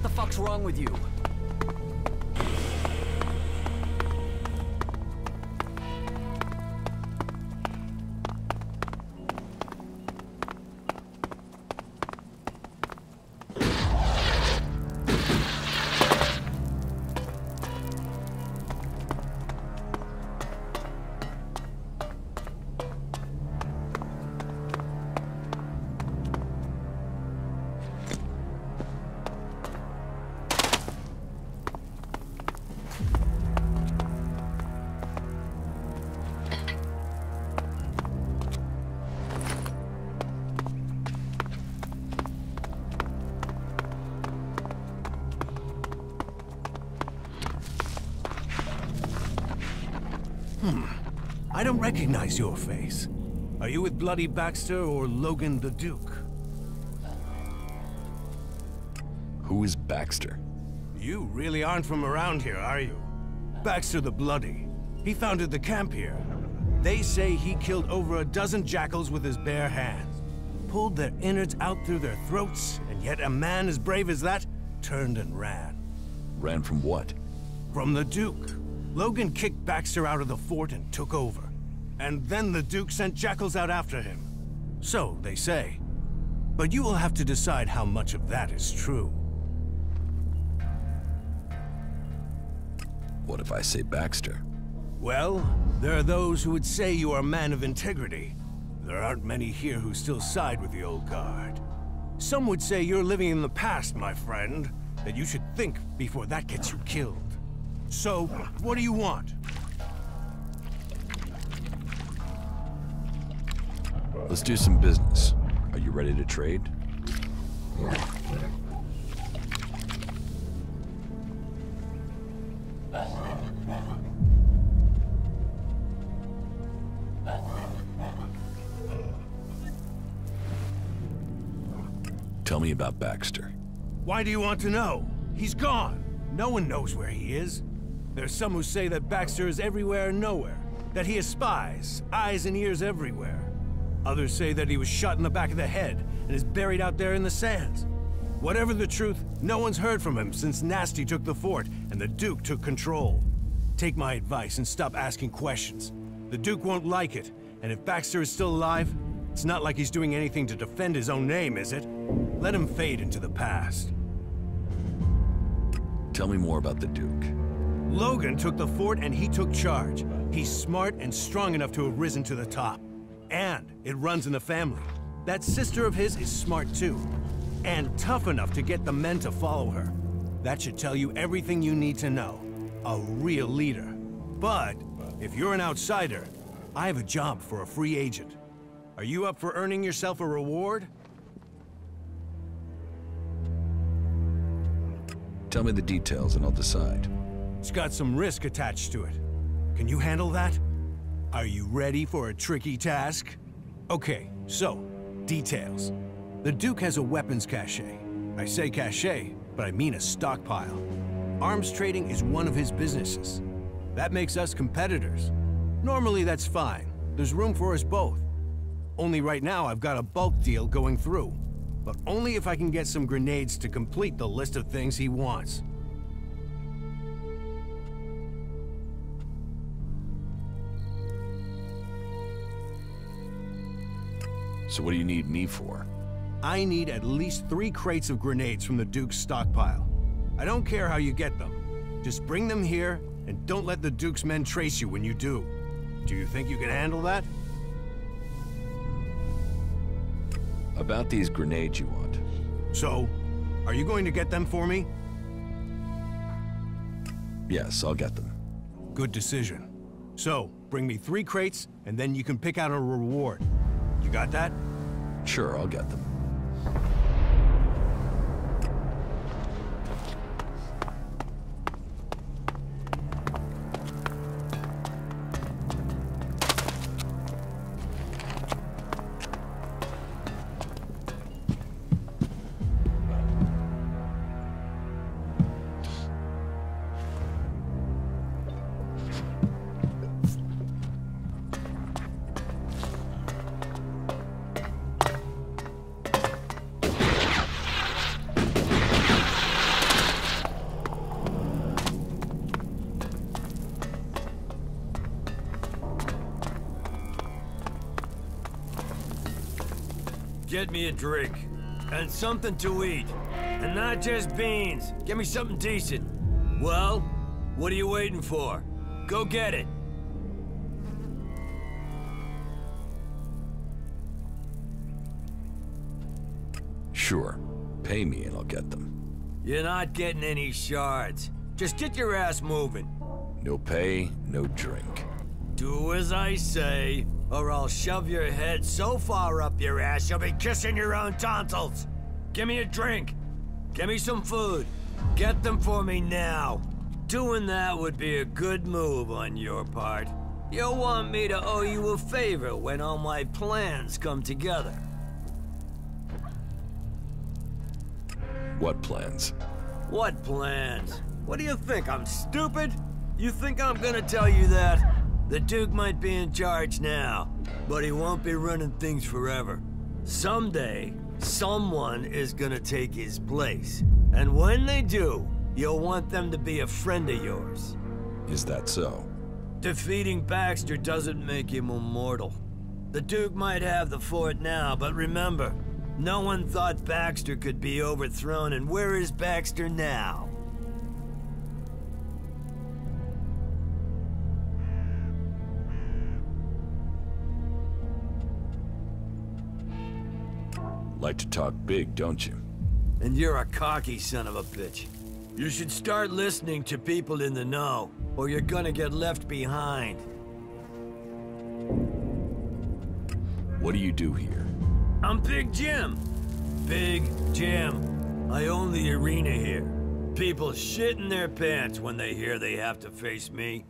What the fuck's wrong with you? I don't recognize your face. Are you with Bloody Baxter or Logan the Duke? Who is Baxter? You really aren't from around here, are you? Baxter the Bloody. He founded the camp here. They say he killed over a dozen jackals with his bare hands, pulled their innards out through their throats, and yet a man as brave as that turned and ran. Ran from what? From the Duke. Logan kicked Baxter out of the fort and took over. And then the Duke sent jackals out after him. So they say. But you will have to decide how much of that is true. What if I say Baxter? Well, there are those who would say you are a man of integrity. There aren't many here who still side with the old guard. Some would say you're living in the past, my friend, that you should think before that gets you killed. So, what do you want? Let's do some business. Are you ready to trade? Tell me about Baxter. Why do you want to know? He's gone. No one knows where he is. There's some who say that Baxter is everywhere and nowhere, that he has spies, eyes and ears everywhere. Others say that he was shot in the back of the head and is buried out there in the sands. Whatever the truth, no one's heard from him since Nasty took the fort and the Duke took control. Take my advice and stop asking questions. The Duke won't like it, and if Baxter is still alive, it's not like he's doing anything to defend his own name, is it? Let him fade into the past. Tell me more about the Duke. Logan took the fort and he took charge. He's smart and strong enough to have risen to the top. And it runs in the family. That sister of his is smart too. And tough enough to get the men to follow her. That should tell you everything you need to know. A real leader. But if you're an outsider, I have a job for a free agent. Are you up for earning yourself a reward? Tell me the details and I'll decide. It's got some risk attached to it. Can you handle that? Are you ready for a tricky task? Okay, so, details. The Duke has a weapons cache. I say cache, but I mean a stockpile. Arms trading is one of his businesses. That makes us competitors. Normally that's fine. There's room for us both. Only right now I've got a bulk deal going through. But only if I can get some grenades to complete the list of things he wants. So what do you need me for? I need at least 3 crates of grenades from the Duke's stockpile. I don't care how you get them. Just bring them here, and don't let the Duke's men trace you when you do. Do you think you can handle that? About these grenades you want. So, are you going to get them for me? Yes, I'll get them. Good decision. So, bring me 3 crates, and then you can pick out a reward. You got that? Sure, I'll get them. Get me a drink. And something to eat. And not just beans. Get me something decent. Well, what are you waiting for? Go get it. Sure. Pay me and I'll get them. You're not getting any shards. Just get your ass moving. No pay, no drink. Do as I say, or I'll shove your head so far up your ass you'll be kissing your own tonsils. Give me a drink. Give me some food. Get them for me now. Doing that would be a good move on your part. You'll want me to owe you a favor when all my plans come together. What plans? What plans? What do you think, I'm stupid? You think I'm gonna tell you that? The Duke might be in charge now, but he won't be running things forever. Someday, someone is gonna take his place. And when they do, you'll want them to be a friend of yours. Is that so? Defeating Baxter doesn't make him immortal. The Duke might have the fort now, but remember, no one thought Baxter could be overthrown, and where is Baxter now? Like to talk big, don't you? And you're a cocky son of a bitch. You should start listening to people in the know, or you're gonna get left behind. What do you do here? I'm Big Jim. Big Jim. I own the arena here. People shit in their pants when they hear they have to face me.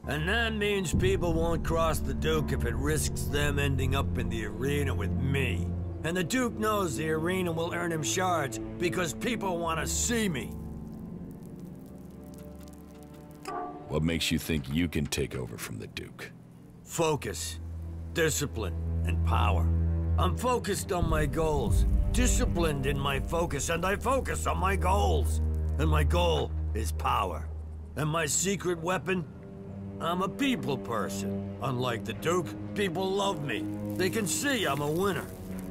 And that means people won't cross the Duke if it risks them ending up in the arena with me. And the Duke knows the arena will earn him shards because people want to see me. What makes you think you can take over from the Duke? Focus, discipline, and power. I'm focused on my goals, disciplined in my focus, and I focus on my goals. And my goal is power. And my secret weapon? I'm a people person. Unlike the Duke, people love me. They can see I'm a winner.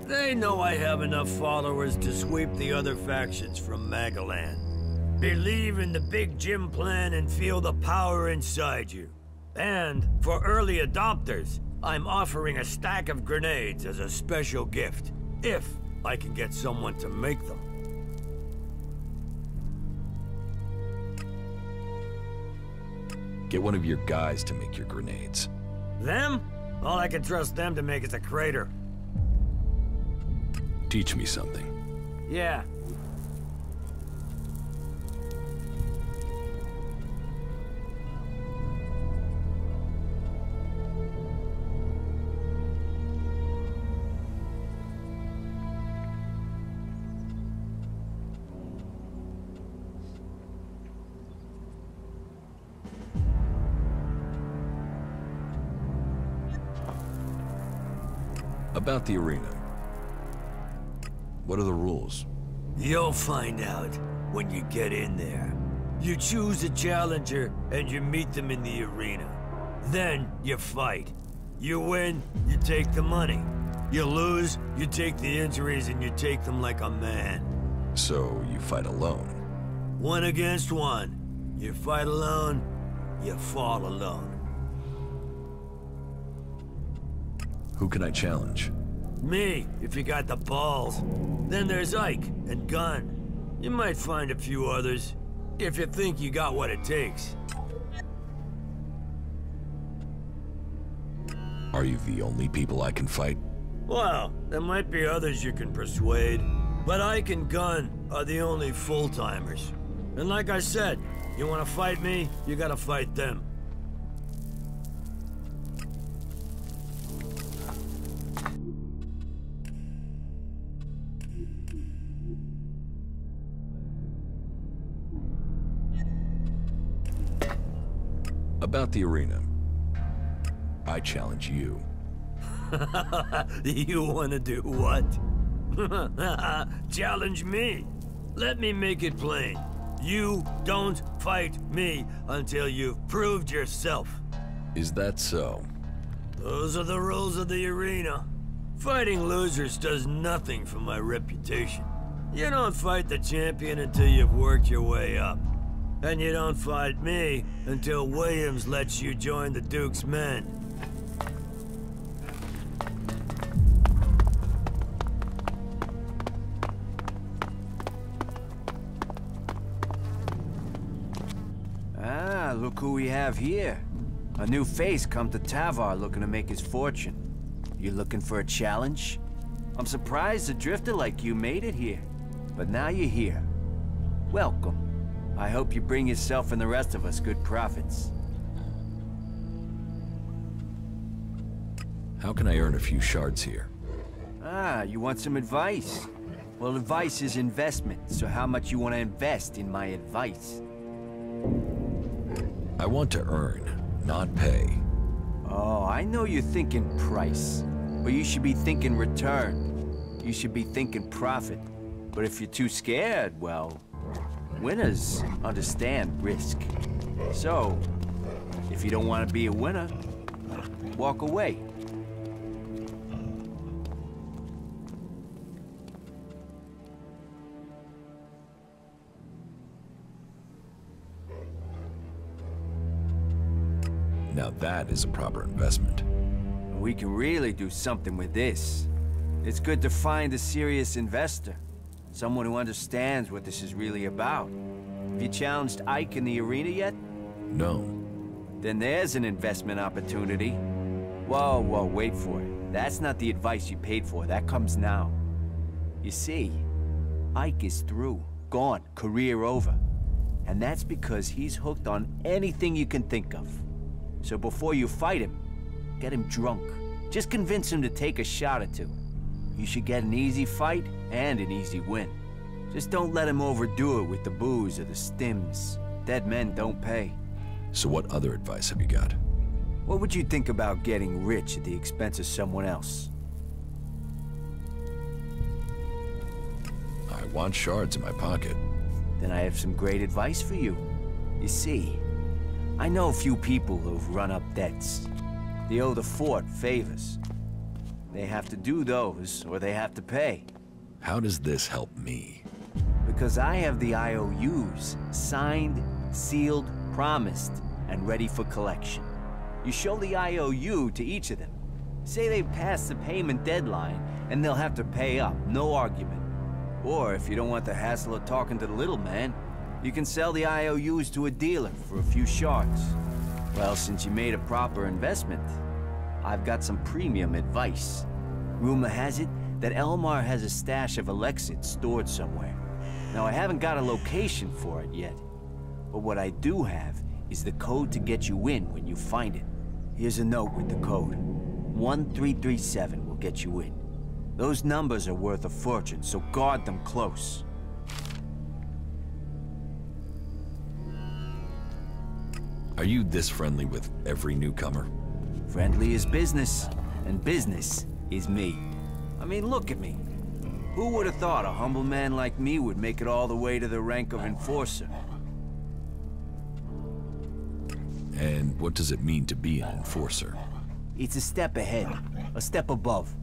They know I have enough followers to sweep the other factions from Magaland. Believe in the Big Jim plan and feel the power inside you. And for early adopters, I'm offering a stack of grenades as a special gift, if I can get someone to make them. Get one of your guys to make your grenades. Them? All I can trust them to make is a crater. Teach me something. Yeah. About the arena. What are the rules? You'll find out when you get in there. You choose a challenger and you meet them in the arena. Then you fight. You win, you take the money. You lose, you take the injuries and you take them like a man. So you fight alone? 1 against 1. You fight alone, you fall alone. Who can I challenge? Me, if you got the balls. Then there's Ike and Gunn. You might find a few others, if you think you got what it takes. Are you the only people I can fight? Well, there might be others you can persuade, but Ike and Gunn are the only full-timers. And like I said, you want to fight me, you gotta fight them. About the arena. I challenge you. You want to do what? Challenge me. Let me make it plain. You don't fight me until you've proved yourself. Is that so? Those are the rules of the arena. Fighting losers does nothing for my reputation. You don't fight the champion until you've worked your way up. And you don't fight me until Williams lets you join the Duke's men. Ah, look who we have here. A new face come to Tavar looking to make his fortune. You looking for a challenge? I'm surprised a drifter like you made it here. But now you're here. Welcome. I hope you bring yourself and the rest of us good profits. How can I earn a few shards here? Ah, you want some advice? Well, advice is investment, so how much you want to invest in my advice? I want to earn, not pay. Oh, I know you're thinking price, but you should be thinking return. You should be thinking profit. But if you're too scared, well, winners understand risk. So, if you don't want to be a winner, walk away. Now that is a proper investment. We can really do something with this. It's good to find a serious investor. Someone who understands what this is really about. Have you challenged Ike in the arena yet? No. Then there's an investment opportunity. Whoa, wait for it. That's not the advice you paid for. That comes now. You see, Ike is through. Gone. Career over. And that's because he's hooked on anything you can think of. So before you fight him, get him drunk. Just convince him to take a shot or two. You should get an easy fight and an easy win. Just don't let him overdo it with the booze or the stims. Dead men don't pay. So what other advice have you got? What would you think about getting rich at the expense of someone else? I want shards in my pocket. Then I have some great advice for you. You see, I know a few people who've run up debts. They owe the fort favors. They have to do those, or they have to pay. How does this help me? Because I have the IOUs, signed, sealed, promised, and ready for collection. You show the IOU to each of them. Say they've passed the payment deadline, and they'll have to pay up, no argument. Or if you don't want the hassle of talking to the little man, you can sell the IOUs to a dealer for a few shards. Well, since you made a proper investment, I've got some premium advice. Rumor has it that Elmar has a stash of ELEX stored somewhere. Now, I haven't got a location for it yet, but what I do have is the code to get you in when you find it. Here's a note with the code. 1337 will get you in. Those numbers are worth a fortune, so guard them close. Are you this friendly with every newcomer? Friendly is business, and business is me. I mean, look at me. Who would have thought a humble man like me would make it all the way to the rank of enforcer? And what does it mean to be an enforcer? It's a step ahead, a step above.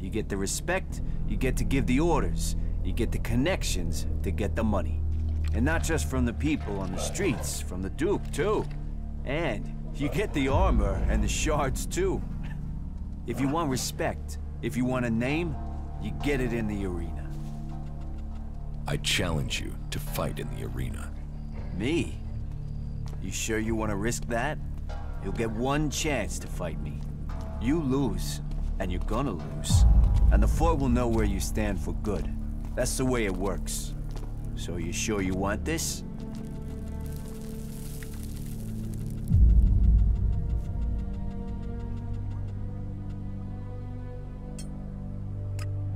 You get the respect, you get to give the orders, you get the connections to get the money. And not just from the people on the streets, from the Duke, too. And you get the armor and the shards, too. If you want respect, if you want a name, you get it in the arena. I challenge you to fight in the arena. Me? You sure you want to risk that? You'll get one chance to fight me. You lose, and you're gonna lose. And the fort will know where you stand for good. That's the way it works. So you sure you want this?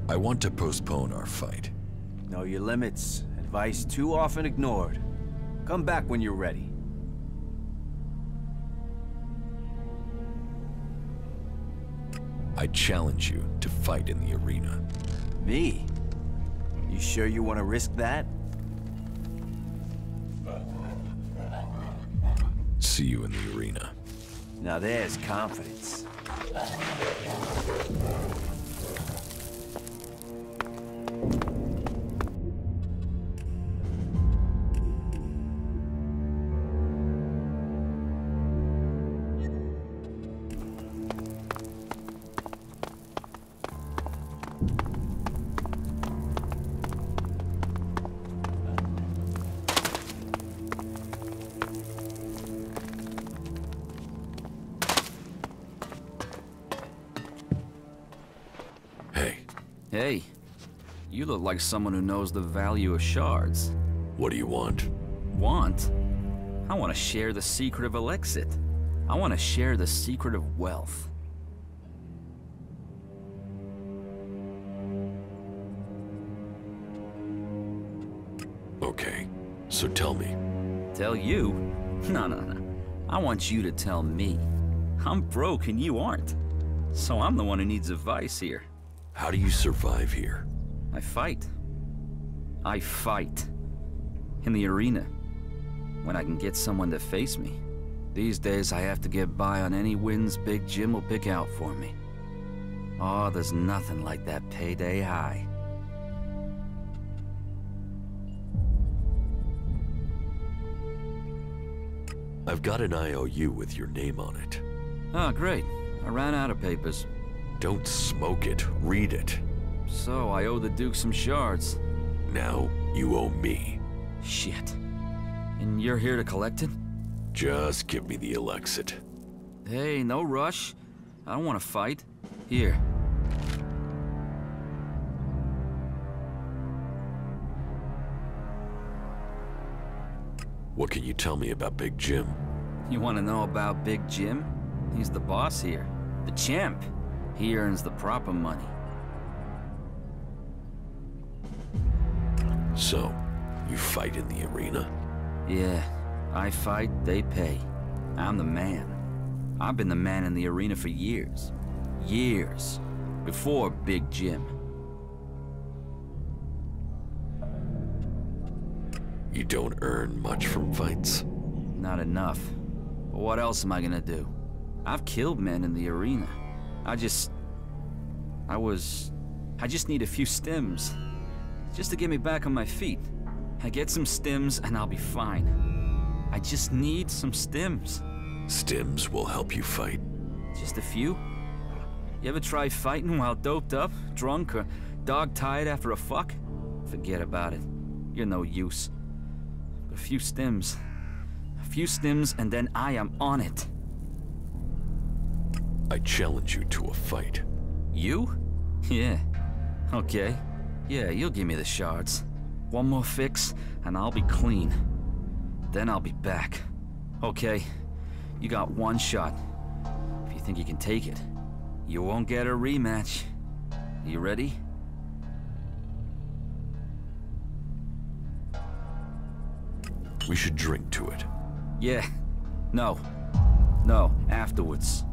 I want to postpone our fight. Know your limits. Advice too often ignored. Come back when you're ready. I challenge you to fight in the arena. Me? You sure you want to risk that? See you in the arena. Now there's confidence. Hey, you look like someone who knows the value of shards. What do you want? Want? I want to share the secret of Elexit. I want to share the secret of wealth. Okay, so tell me. Tell you? No. I want you to tell me. I'm broke and you aren't. So I'm the one who needs advice here. How do you survive here? I fight. I fight. In the arena. When I can get someone to face me. These days I have to get by on any wins Big Jim will pick out for me. Oh, there's nothing like that payday high. I've got an IOU with your name on it. Oh, great. I ran out of papers. Don't smoke it, read it. So I owe the Duke some shards. Now, you owe me. Shit. And you're here to collect it? Just give me the Elexit. Hey, no rush. I don't want to fight. Here. What can you tell me about Big Jim? You want to know about Big Jim? He's the boss here. The champ. He earns the proper money. So, you fight in the arena? Yeah. I fight, they pay. I'm the man. I've been the man in the arena for years. Years. Before Big Jim. You don't earn much from fights? Not enough. But what else am I gonna do? I've killed men in the arena. I just need a few stims. Just to get me back on my feet. I get some stims and I'll be fine. I just need some stims. Stims will help you fight. Just a few? You ever try fighting while doped up, drunk, or dog-tired after a fuck? Forget about it. You're no use. But a few stims. A few stims and then I am on it. I challenge you to a fight. You? Yeah. Okay. Yeah, you'll give me the shards. One more fix, and I'll be clean. Then I'll be back. Okay. You got one shot. If you think you can take it, you won't get a rematch. You ready? We should drink to it. Yeah. No. No, afterwards.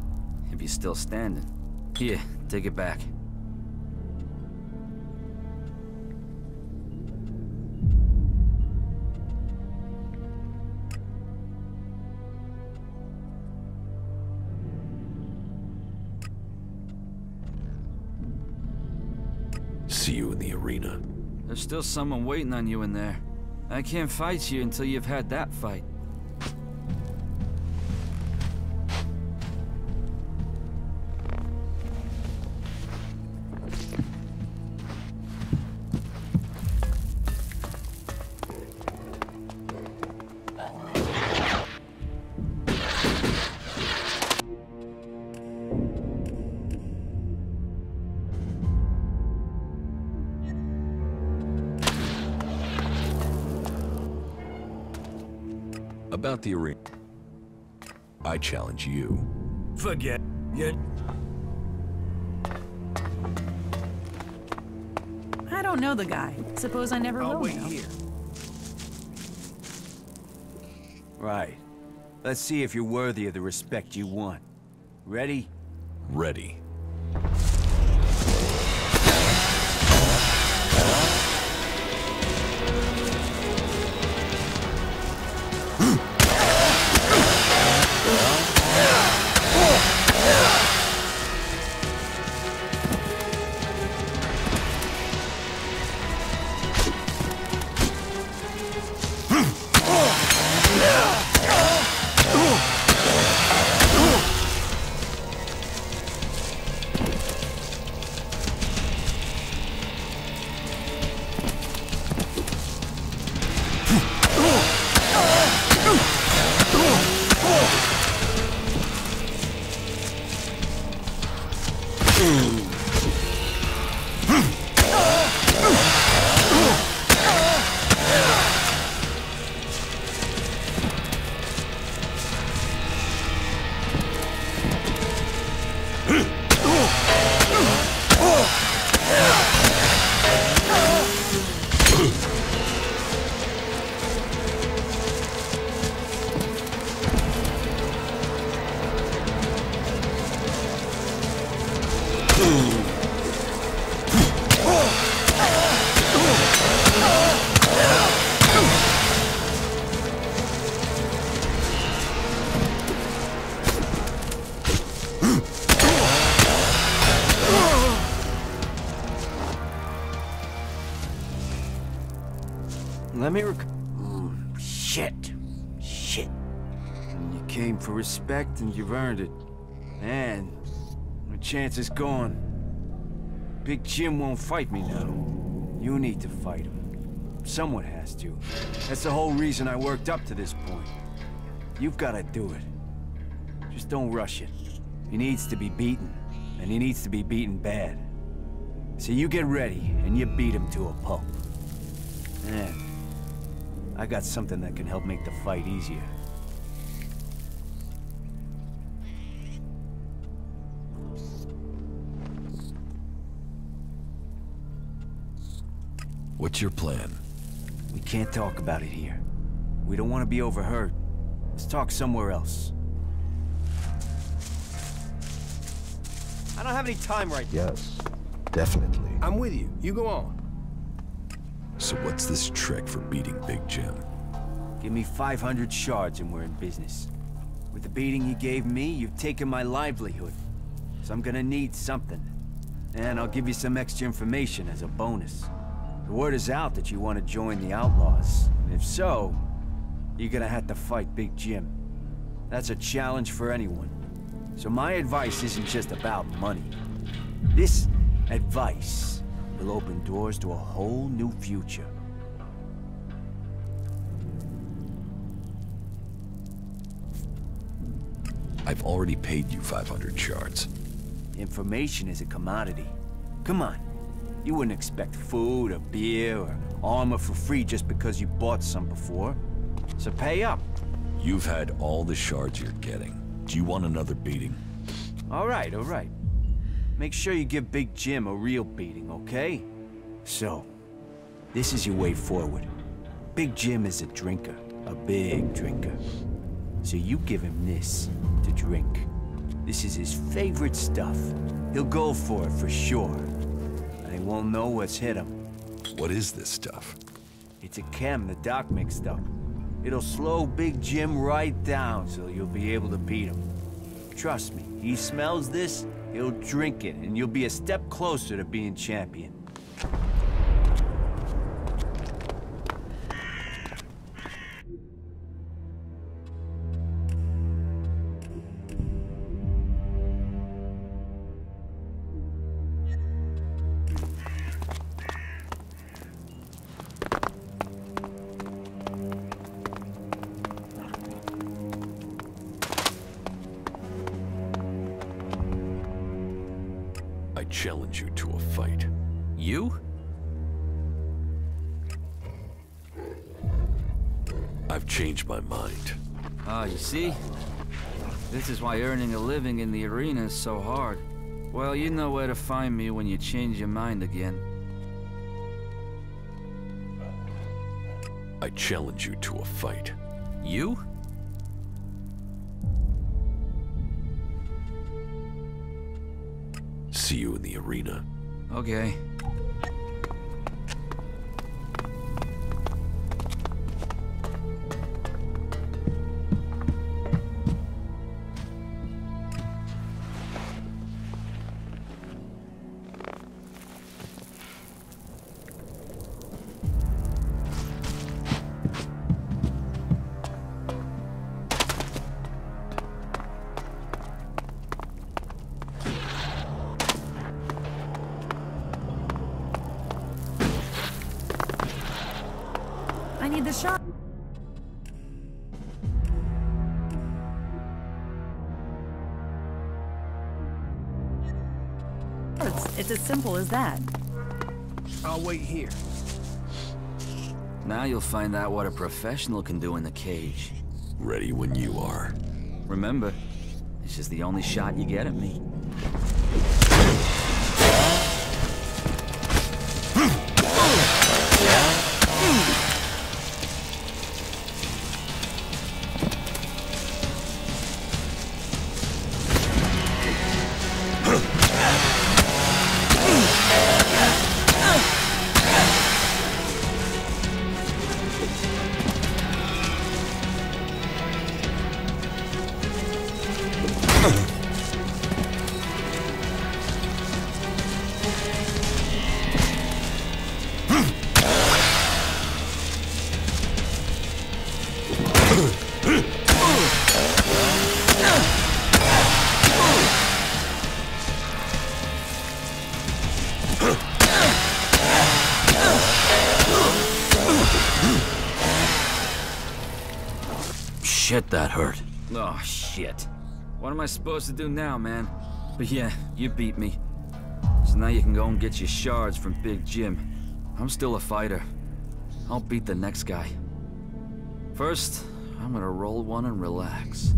If you're still standing. Here, take it back. See you in the arena. There's still someone waiting on you in there. I can't fight you until you've had that fight. About the arena, I challenge you. Forget it. I don't know the guy. Suppose I never will wait know. here. Right. Let's see if you're worthy of the respect you want. Ready? Ready. Let me shit. Shit. And you came for respect and you've earned it. And my chance is gone. Big Jim won't fight me now. You need to fight him. Someone has to. That's the whole reason I worked up to this point. You've got to do it. Just don't rush it. He needs to be beaten, and he needs to be beaten bad. So you get ready, and you beat him to a pulp. And I got something that can help make the fight easier. What's your plan? We can't talk about it here. We don't want to be overheard. Let's talk somewhere else. I don't have any time right now. Yes, definitely. I'm with you. You go on. So what's this trick for beating Big Jim? Give me 500 shards and we're in business. With the beating you gave me, you've taken my livelihood. So I'm gonna need something. And I'll give you some extra information as a bonus. The word is out that you want to join the Outlaws. And if so, you're gonna have to fight Big Jim. That's a challenge for anyone. So my advice isn't just about money. This advice will open doors to a whole new future. I've already paid you 500 shards. Information is a commodity. Come on. You wouldn't expect food or beer or armor for free just because you bought some before. So pay up. You've had all the shards you're getting. Do you want another beating? All right, all right. Make sure you give Big Jim a real beating, okay? So, this is your way forward. Big Jim is a drinker, a big drinker. So you give him this to drink. This is his favorite stuff. He'll go for it for sure. And he won't know what's hit him. What is this stuff? It's a chem the Doc mixed up. It'll slow Big Jim right down so you'll be able to beat him. Trust me, he smells this, he'll drink it, and you'll be a step closer to being champion. I challenge you to a fight. You? I've changed my mind. Ah, you see? This is why earning a living in the arena is so hard. Well, you know where to find me when you change your mind again. I challenge you to a fight. You? See you in the arena. Okay. I need the shot. It's as simple as that. I'll wait here. Now you'll find out what a professional can do in the cage. Ready when you are. Remember, this is the only shot you get at me. Shit, that hurt. Oh, shit. What am I supposed to do now, man? But yeah, you beat me. So now you can go and get your shards from Big Jim. I'm still a fighter. I'll beat the next guy. First, I'm gonna roll one and relax.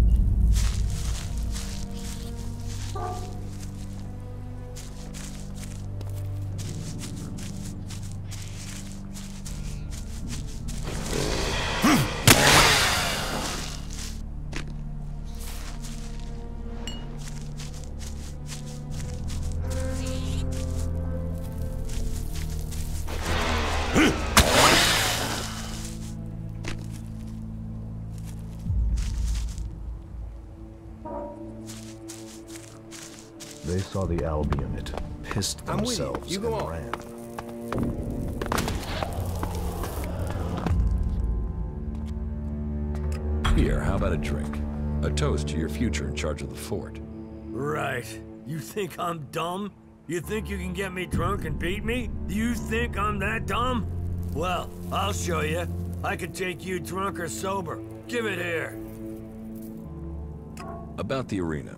They saw the Alb unit, pissed themselves, You go and on. ran. Here, how about a drink? A toast to your future in charge of the fort. Right. You think I'm dumb? You think you can get me drunk and beat me? Do you think I'm that dumb? Well, I'll show you. I can take you drunk or sober. Give it here. About the arena.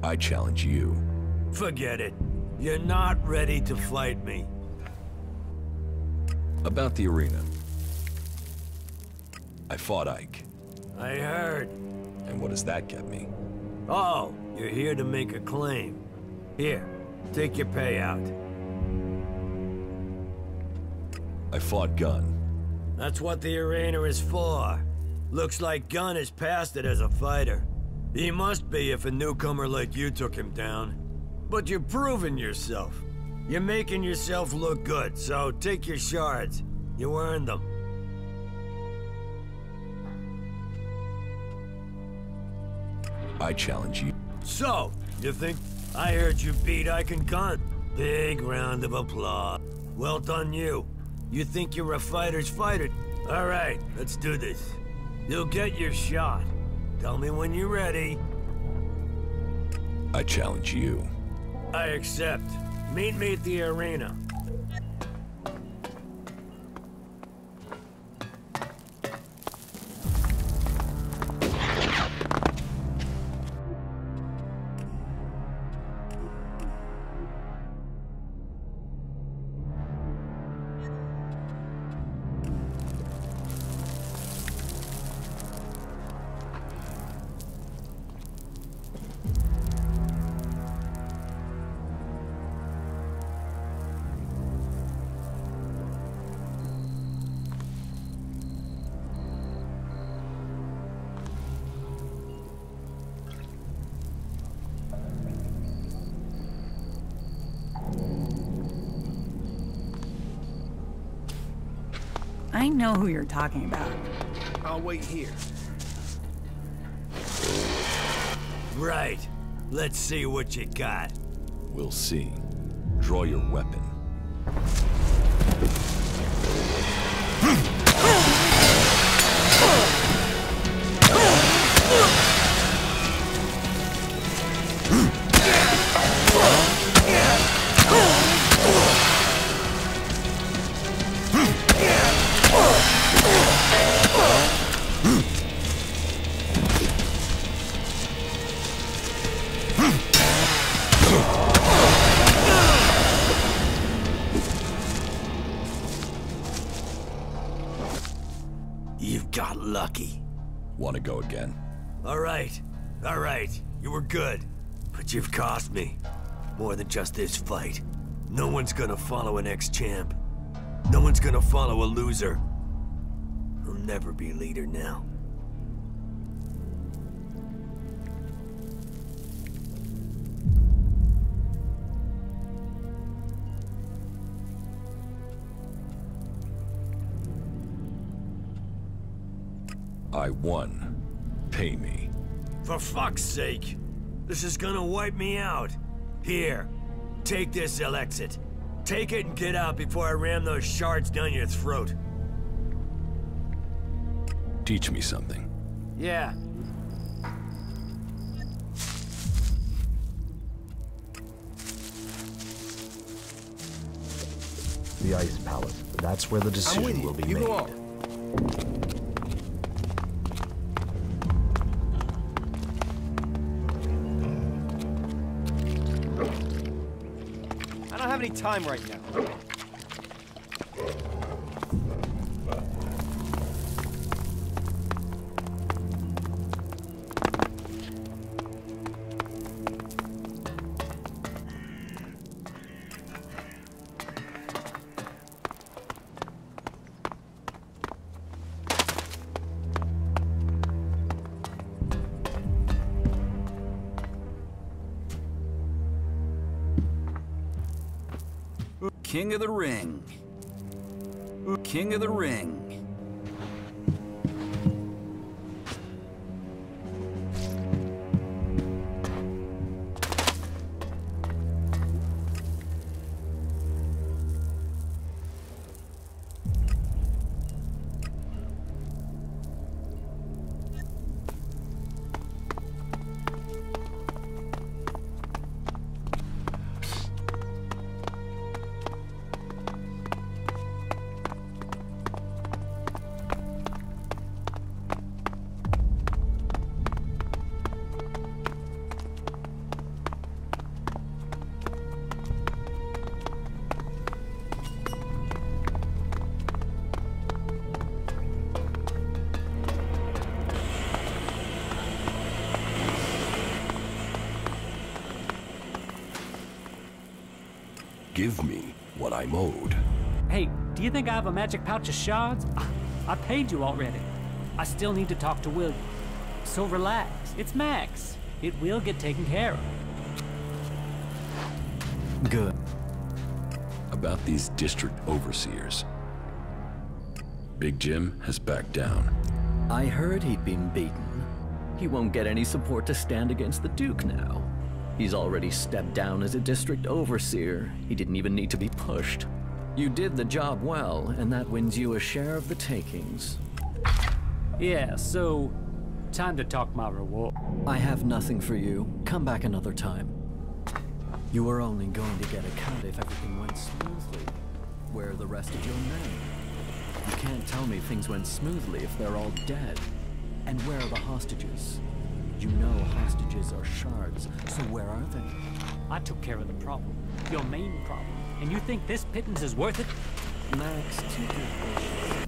I challenge you. Forget it. You're not ready to fight me. About the arena. I fought Ike. I heard. And what does that get me? Oh, you're here to make a claim. Here, take your payout. I fought Gunn. That's what the arena is for. Looks like Gunn is past it as a fighter. He must be if a newcomer like you took him down. But you're proving yourself. You're making yourself look good, so take your shards. You earned them. I challenge you. So, you think I heard you beat Ike and Gunn? Big round of applause. Well done you. You think you're a fighter's fighter? All right, let's do this. You'll get your shot. Tell me when you're ready. I challenge you. I accept. Meet me at the arena. I know who you're talking about. I'll wait here. Right. Let's see what you got. We'll see. Draw your weapon. You've got lucky. Want to go again? All right. All right. You were good. But you've cost me. More than just this fight. No one's gonna follow an ex-champ. No one's gonna follow a loser. I'll never be leader now. I won. Pay me. For fuck's sake! This is gonna wipe me out. Here, take this ELEX. Take it and get out before I ram those shards down your throat. Teach me something. The Ice Palace. That's where the decision will be You made. go on. I don't have any time right now. King of the Ring. King of the Ring. Give me what I'm owed. Hey, do you think I have a magic pouch of shards? I paid you already. I still need to talk to William. So relax. It's Max. It will get taken care of. Good. About these district overseers. Big Jim has backed down. I heard he'd been beaten. He won't get any support to stand against the Duke now. He's already stepped down as a district overseer. He didn't even need to be pushed. You did the job well, and that wins you a share of the takings. Yeah, so time to talk my reward. I have nothing for you. Come back another time. You were only going to get a cut if everything went smoothly. Where are the rest of your men? You can't tell me things went smoothly if they're all dead. And where are the hostages? You know hostages are shards, so where are they? I took care of the problem. Your main problem. And you think this pittance is worth it? Max, too good.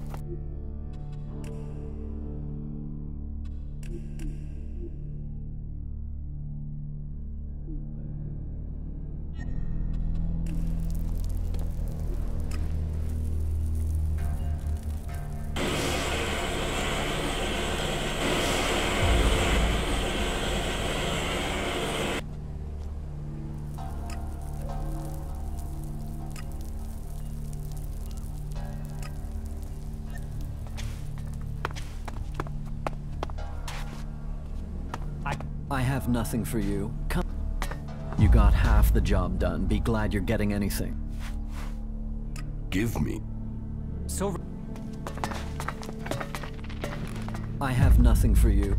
I have nothing for you. Come. You got half the job done. Be glad you're getting anything. Give me. So... I have nothing for you.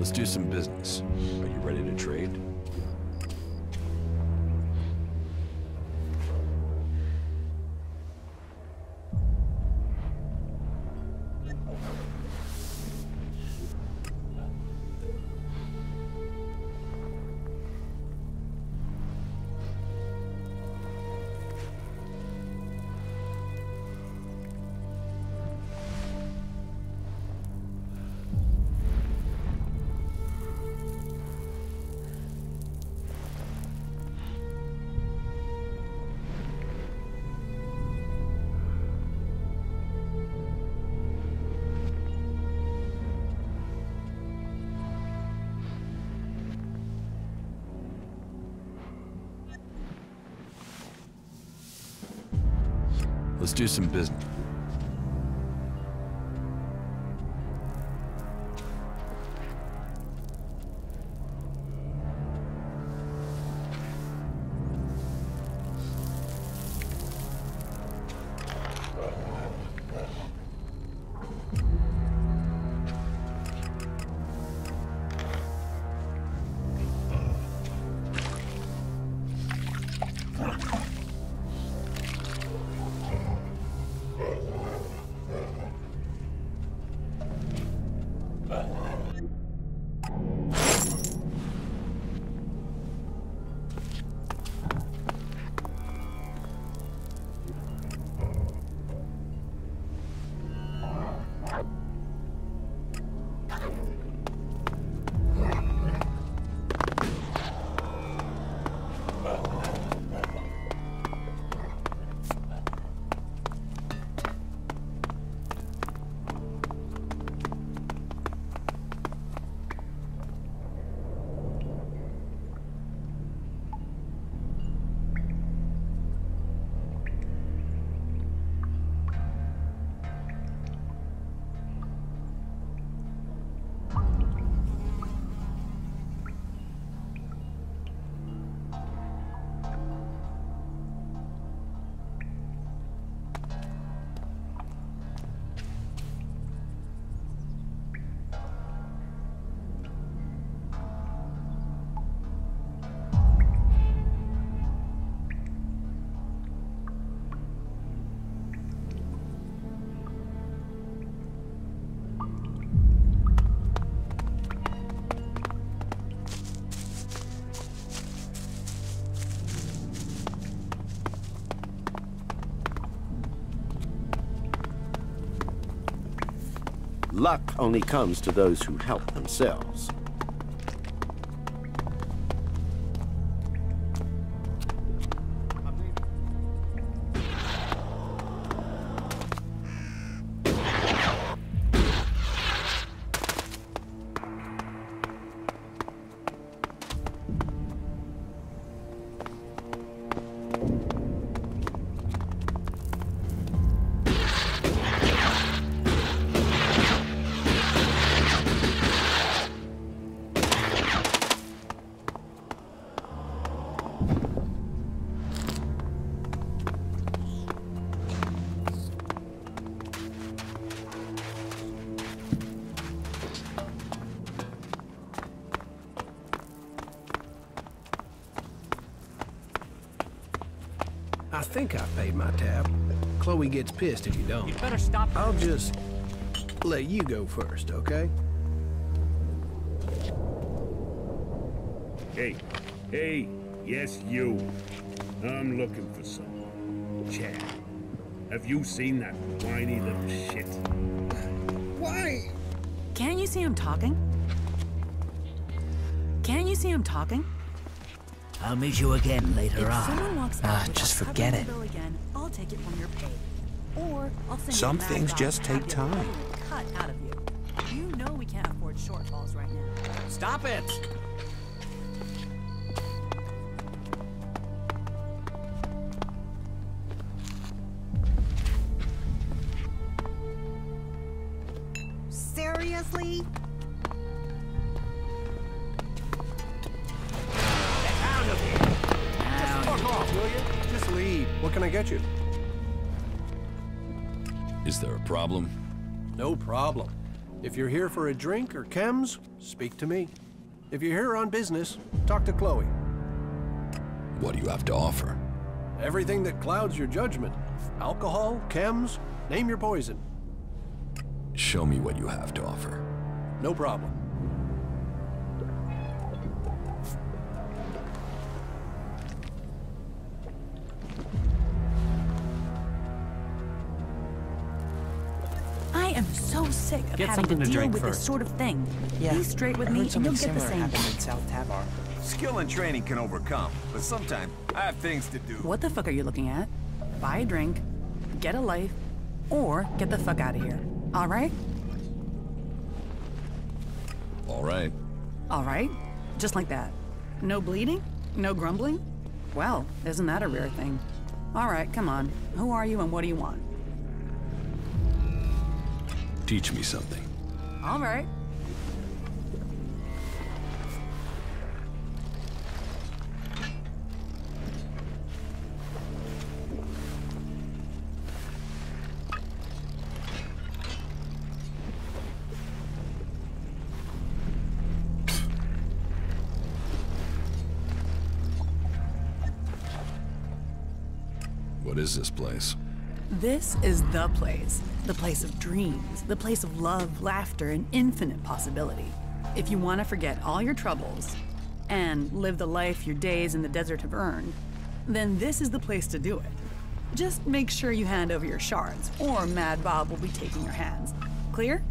Let's do some business. Are you ready to trade? Let's do some business. Luck only comes to those who help themselves. I think I paid my tab. Chloe gets pissed if you don't. You better stop. I'll just let you go first, okay? Hey, yes, you. I'm looking for someone. Chad, have you seen that whiny little shit? Why? Can't you see I'm talking? Can't you see I'm talking? I'll meet you again later If on. someone walks out Just without forget covering it. the bill again, I'll take it from your pay. Or I'll send Some you a things mad just dog take to have time. the cut out of you. You know we can't afford shortfalls right now. Stop it! Seriously? Just fuck off, will you? Just leave. What can I get you? Is there a problem? No problem. If you're here for a drink or chems, speak to me. If you're here on business, talk to Chloe. What do you have to offer? Everything that clouds your judgment. Alcohol, chems, name your poison. Show me what you have to offer. No problem. I am so sick of Get having to something to deal drink with this first. sort of thing. Yeah, Be straight with I me heard and you'll something get the similar same happened back. in South Tabar. Skill and training can overcome, but sometimes I have things to do. What the fuck are you looking at? Buy a drink, get a life, or get the fuck out of here. All right? All right. All right? Just like that. No bleeding? No grumbling? Well, isn't that a rare thing? All right, come on. Who are you and what do you want? Teach me something. All right. What is this place? This is the place of dreams, the place of love, laughter, and infinite possibility. If you want to forget all your troubles and live the life your days in the desert have earned, then this is the place to do it. Just make sure you hand over your shards, or Mad Bob will be taking your hands. Clear?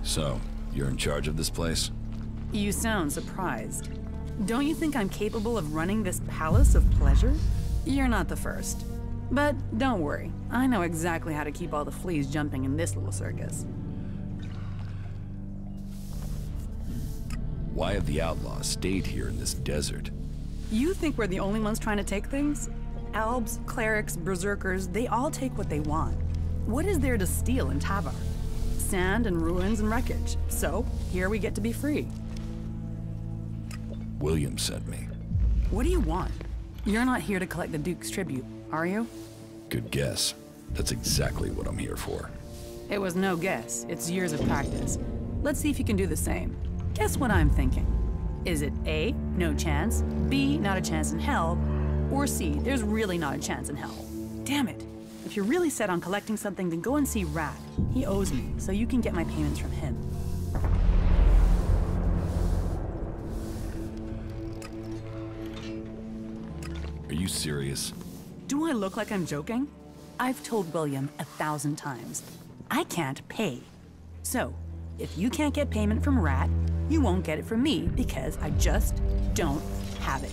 So, you're in charge of this place? You sound surprised. Don't you think I'm capable of running this palace of pleasure? You're not the first. But don't worry, I know exactly how to keep all the fleas jumping in this little circus. Why have the outlaws stayed here in this desert? You think we're the only ones trying to take things? Albs, clerics, berserkers, they all take what they want. What is there to steal in Tavar? Sand and ruins and wreckage. So, here we get to be free. William sent me. What do you want? You're not here to collect the Duke's tribute, are you? Good guess. That's exactly what I'm here for. It was no guess. It's years of practice. Let's see if you can do the same. Guess what I'm thinking. Is it A, no chance, B, not a chance in hell, or C, there's really not a chance in hell? Damn it. If you're really set on collecting something, then go and see Rat. He owes me, so you can get my payments from him. Are you serious? Do I look like I'm joking? I've told William 1,000 times. I can't pay. So, if you can't get payment from Rat, you won't get it from me because I just don't have it.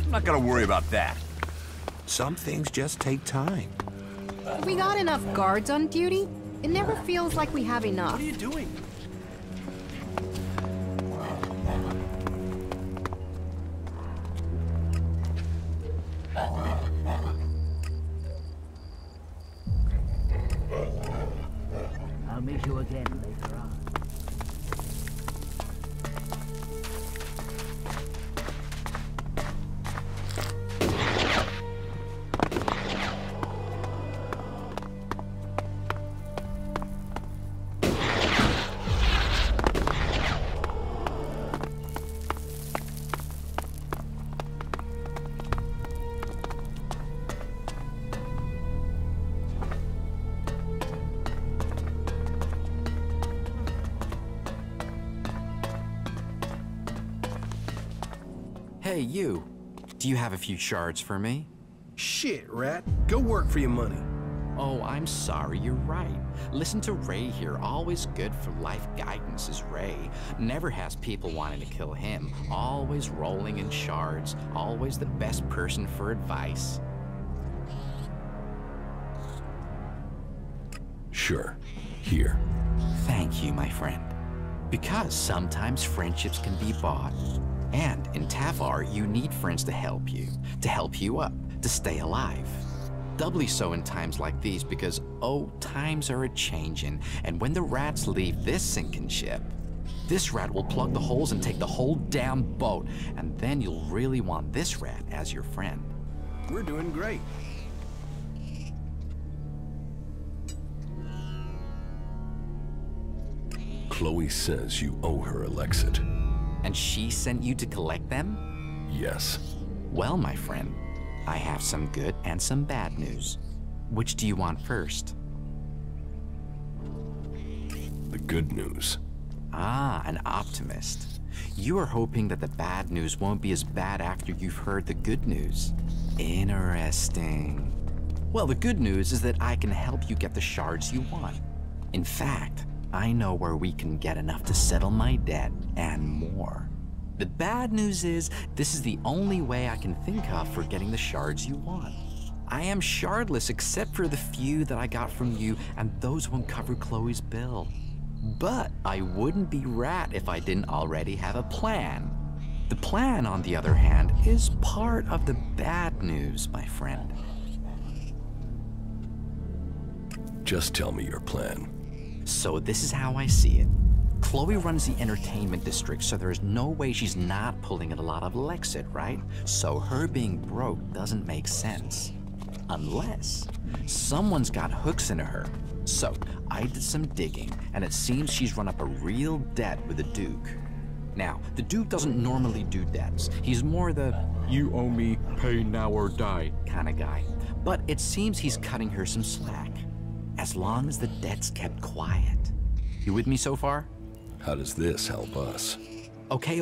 I'm not gonna worry about that. Some things just take time. We got enough guards on duty. It never feels like we have enough. What are you doing? I'll meet you again later on. Hey, you. Do you have a few shards for me? Shit, Rat. Go work for your money. Oh, I'm sorry, you're right. Listen to Ray here. Always good for life guidance is Ray. Never has people wanting to kill him. Always rolling in shards. Always the best person for advice. Sure. Here. Thank you, my friend. Because sometimes friendships can be bought. And in Tavar, you need friends to help you up, to stay alive. Doubly so in times like these because, oh, times are a-changin', and when the rats leave this sinking ship, this rat will plug the holes and take the whole damn boat, and then you'll really want this rat as your friend. We're doing great. Chloe says you owe her Elexit. And she sent you to collect them? Yes. Well, my friend, I have some good and some bad news. Which do you want first? The good news. Ah, an optimist. You are hoping that the bad news won't be as bad after you've heard the good news. Interesting. Well, the good news is that I can help you get the shards you want. In fact, I know where we can get enough to settle my debt and more. The bad news is this is the only way I can think of for getting the shards you want. I am shardless except for the few that I got from you, and those won't cover Chloe's bill. But I wouldn't be Rat if I didn't already have a plan. The plan, on the other hand, is part of the bad news, my friend. Just tell me your plan. So this is how I see it. Chloe runs the entertainment district, so there's no way she's not pulling in a lot of Elexit, right? So her being broke doesn't make sense. Unless someone's got hooks into her. So I did some digging, and it seems she's run up a real debt with the Duke. Now, the Duke doesn't normally do debts. He's more the "you owe me, pay now or die" kind of guy. But it seems he's cutting her some slack. As long as the debt's kept quiet. You with me so far? How does this help us? Okay.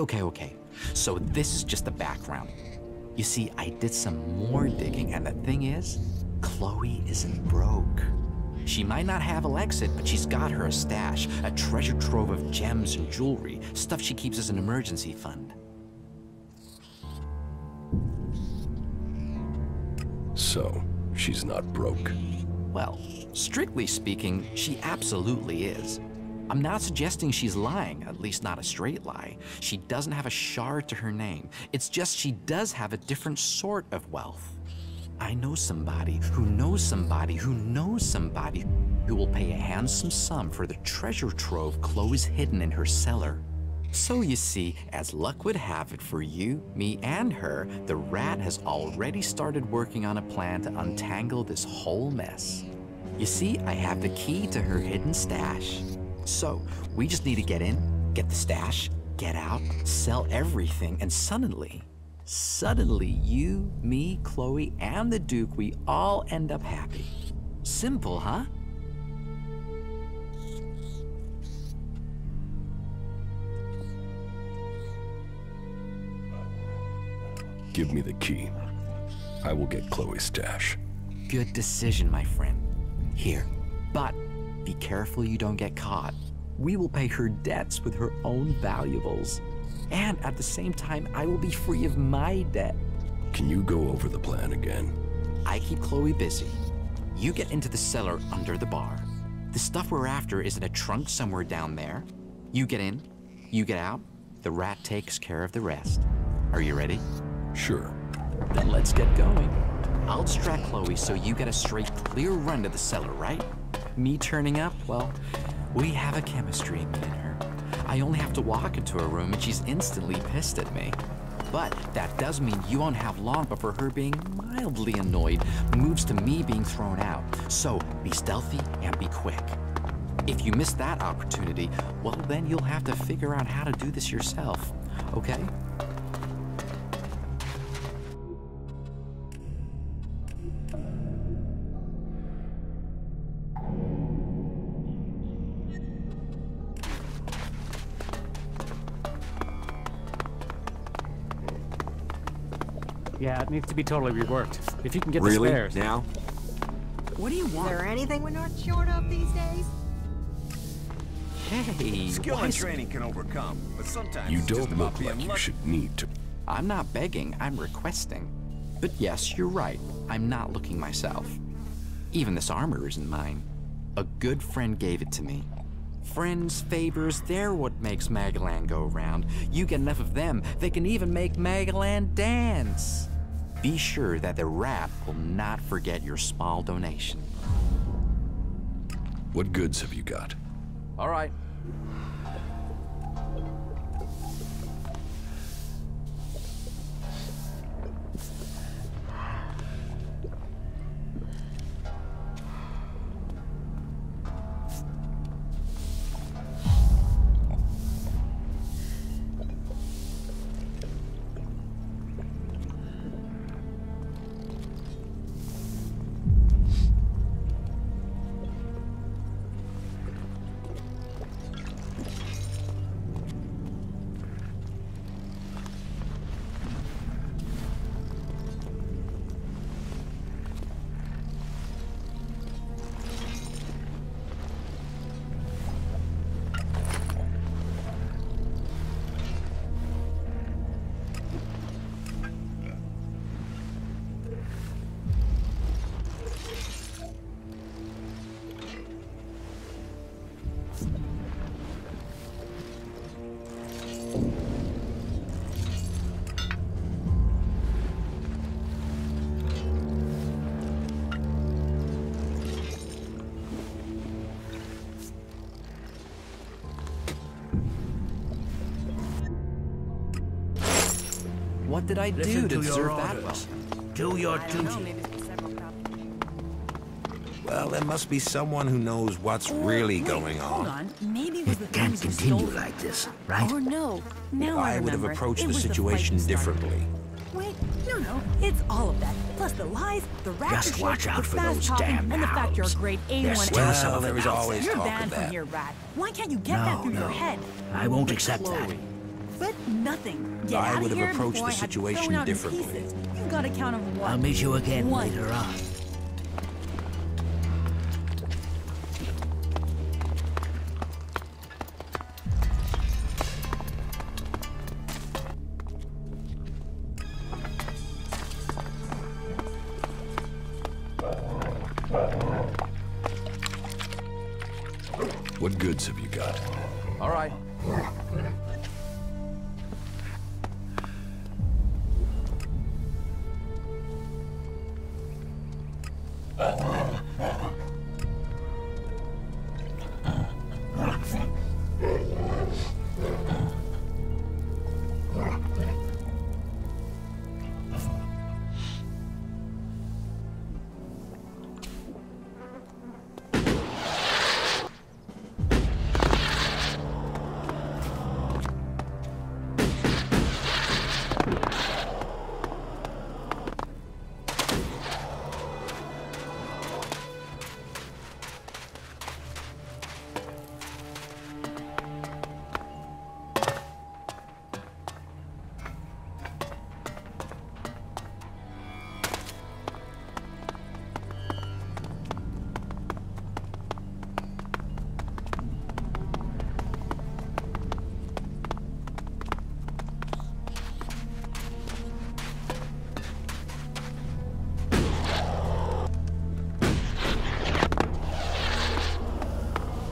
So this is just the background. You see, I did some more digging, and the thing is, Chloe isn't broke. She might not have Elexit, but she's got her a stash, a treasure trove of gems and jewelry, stuff she keeps as an emergency fund. So, she's not broke? Well, strictly speaking, she absolutely is. I'm not suggesting she's lying, at least not a straight lie. She doesn't have a shard to her name. It's just she does have a different sort of wealth. I know somebody who knows somebody who knows somebody who will pay a handsome sum for the treasure trove Chloe's hidden in her cellar. So you see, as luck would have it for you, me, and her, the Rat has already started working on a plan to untangle this whole mess. You see, I have the key to her hidden stash. So, we just need to get in, get the stash, get out, sell everything, and suddenly you, me, Chloe, and the Duke, we all end up happy. Simple, huh? Give me the key. I will get Chloe's stash. Good decision, my friend. Here, but be careful you don't get caught. We will pay her debts with her own valuables. And at the same time, I will be free of my debt. Can you go over the plan again? I keep Chloe busy. You get into the cellar under the bar. The stuff we're after is in a trunk somewhere down there. You get in, you get out, the Rat takes care of the rest. Are you ready? Sure. Then let's get going. I'll distract Chloe so you get a straight, clear run to the cellar, right? Me turning up, well, we have a chemistry, me and her. I only have to walk into her room and she's instantly pissed at me. But that does mean you won't have long before her being mildly annoyed moves to me being thrown out. So be stealthy and be quick. If you miss that opportunity, well then you'll have to figure out how to do this yourself, okay? Yeah, it needs to be totally reworked. If you can get the Really? spares. Now? What do you want? Is there anything we're not short of these days? Hey, Skill and training can overcome, but sometimes You it's just don't about look being like you lucky. should need to. I'm not begging, I'm requesting. But yes, you're right, I'm not looking myself. Even this armor isn't mine. A good friend gave it to me. Friends, favors, they're what makes Magalan go round. You get enough of them, they can even make Magalan dance. Be sure that the Rat will not forget your small donation. What goods have you got? All right. What did I do to deserve that one? Do your duty. Well, there must be someone who knows what's really going Hold on. on. Maybe it was the can't things you continue stole. like this, right? Or no. Now I I would have remember. approached It the was situation fight you started. differently. Wait, no. It's all of that. Plus the lies, the rapture Just shit, watch out the for fast those talking, damn and the fact you're a great A1 There's still some of Well, there's always You're talk of banned from that. here, Rat. Why can't you get that through your head? I won't But accept that. Chloe. But nothing. Get I out would of have here approached before the I had you situation thrown out in differently. pieces. You got a count of one. I'll meet you again One. later on. What goods have you got? All right.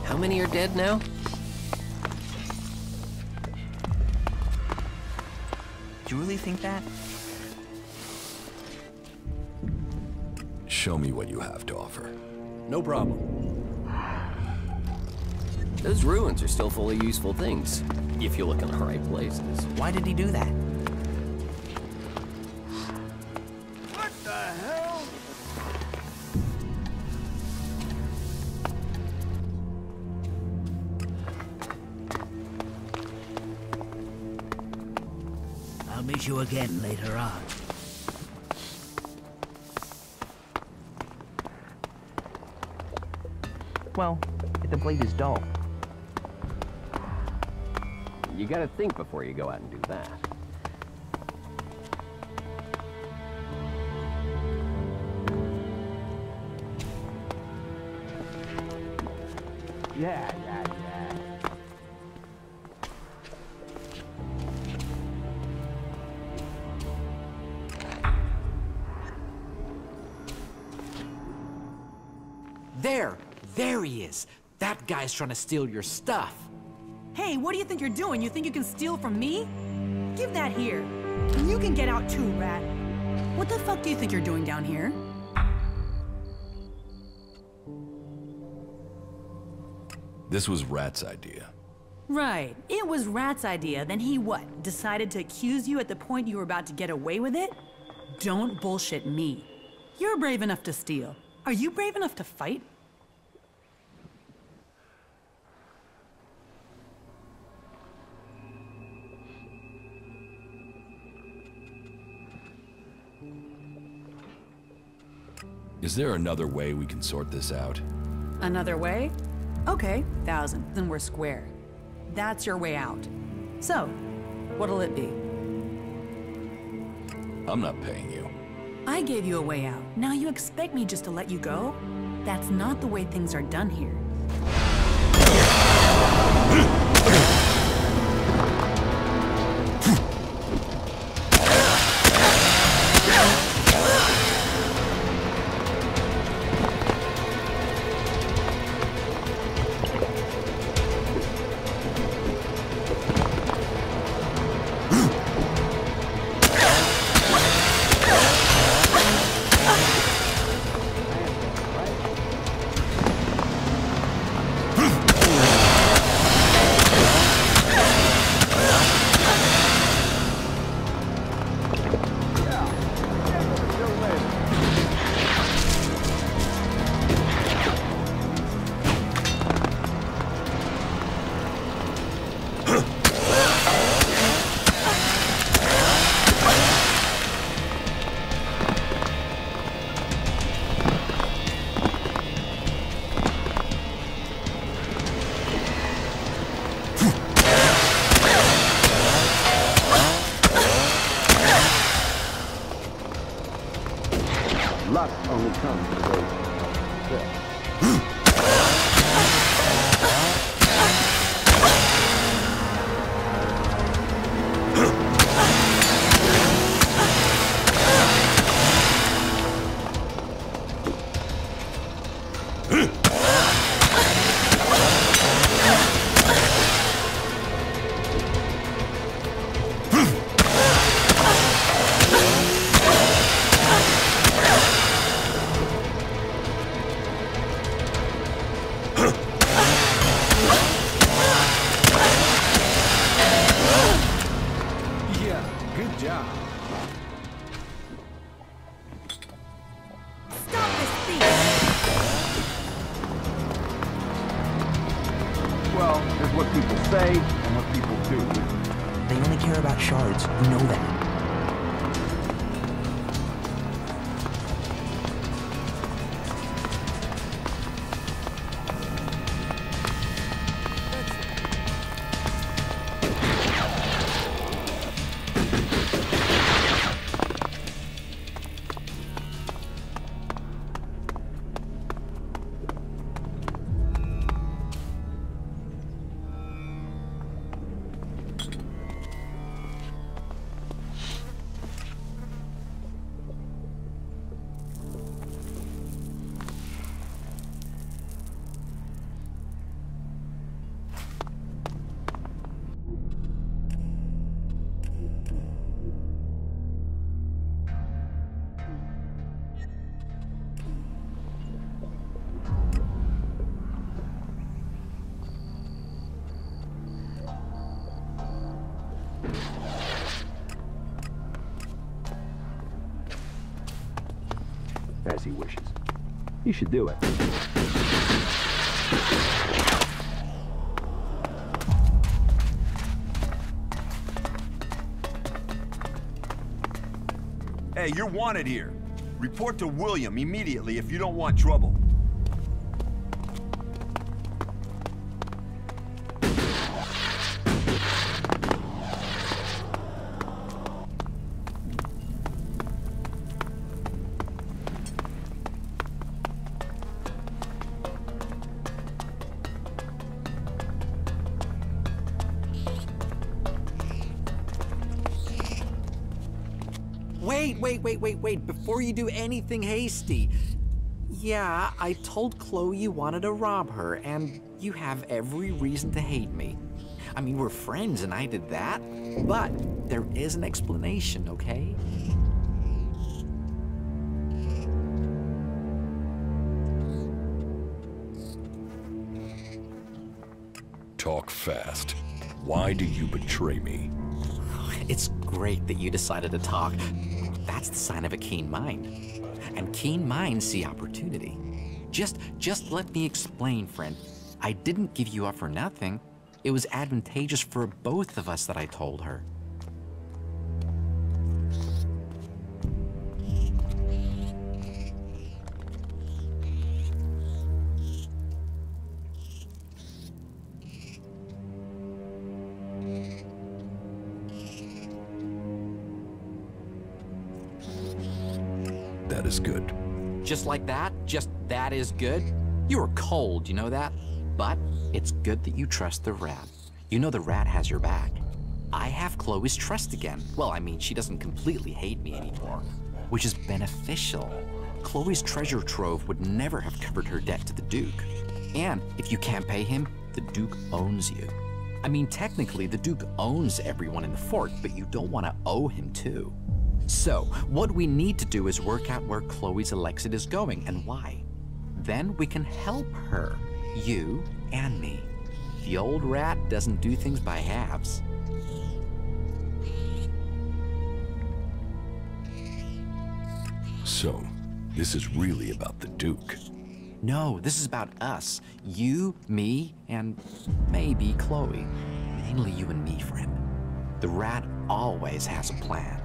How many are dead now? Do you really think that? Show me what you have to offer. No problem. Those ruins are still full of useful things, if you look in the right places. Why did he do that? What the hell? I'll meet you again later on. Well, if the blade is dull. You gotta think before you go out and do that. Yeah. There he is. That guy's trying to steal your stuff. Hey, what do you think you're doing? You think you can steal from me? Give that here. And you can get out too, Rat. What the fuck do you think you're doing down here? This was Rat's idea. Right. It was Rat's idea. Then he what? Decided to accuse you at the point you were about to get away with it? Don't bullshit me. You're brave enough to steal. Are you brave enough to fight? Is there another way we can sort this out? Another way? Okay, 1,000. Then we're square. That's your way out. So, what'll it be? I'm not paying you. I gave you a way out. Now you expect me just to let you go? That's not the way things are done here. Luck only comes to those who help themselves. Well, there's what people say and what people do. They only care about shards. You know that. As he wishes. You should do it. Hey, you're wanted here. Report to William immediately if you don't want trouble. Wait, before you do anything hasty. Yeah, I told Chloe you wanted to rob her, and you have every reason to hate me. I mean, we're friends and I did that, but there is an explanation, okay? Talk fast. Why do you betray me? It's great that you decided to talk. That's the sign of a keen mind. And keen minds see opportunity. Just let me explain, friend. I didn't give you up for nothing. It was advantageous for both of us that I told her. That is good. Just like that? Just that is good? You are cold, you know that? But it's good that you trust the rat. You know the rat has your back. I have Chloe's trust again. Well, I mean, she doesn't completely hate me anymore, which is beneficial. Chloe's treasure trove would never have covered her debt to the Duke. And if you can't pay him, the Duke owns you. I mean, technically, the Duke owns everyone in the fort, but you don't want to owe him too. So, what we need to do is work out where Chloe's Elexit is going and why. Then we can help her, you and me. The old rat doesn't do things by halves. So, this is really about the Duke. No, this is about us. You, me, and maybe Chloe. Mainly you and me, friend. The rat always has a plan.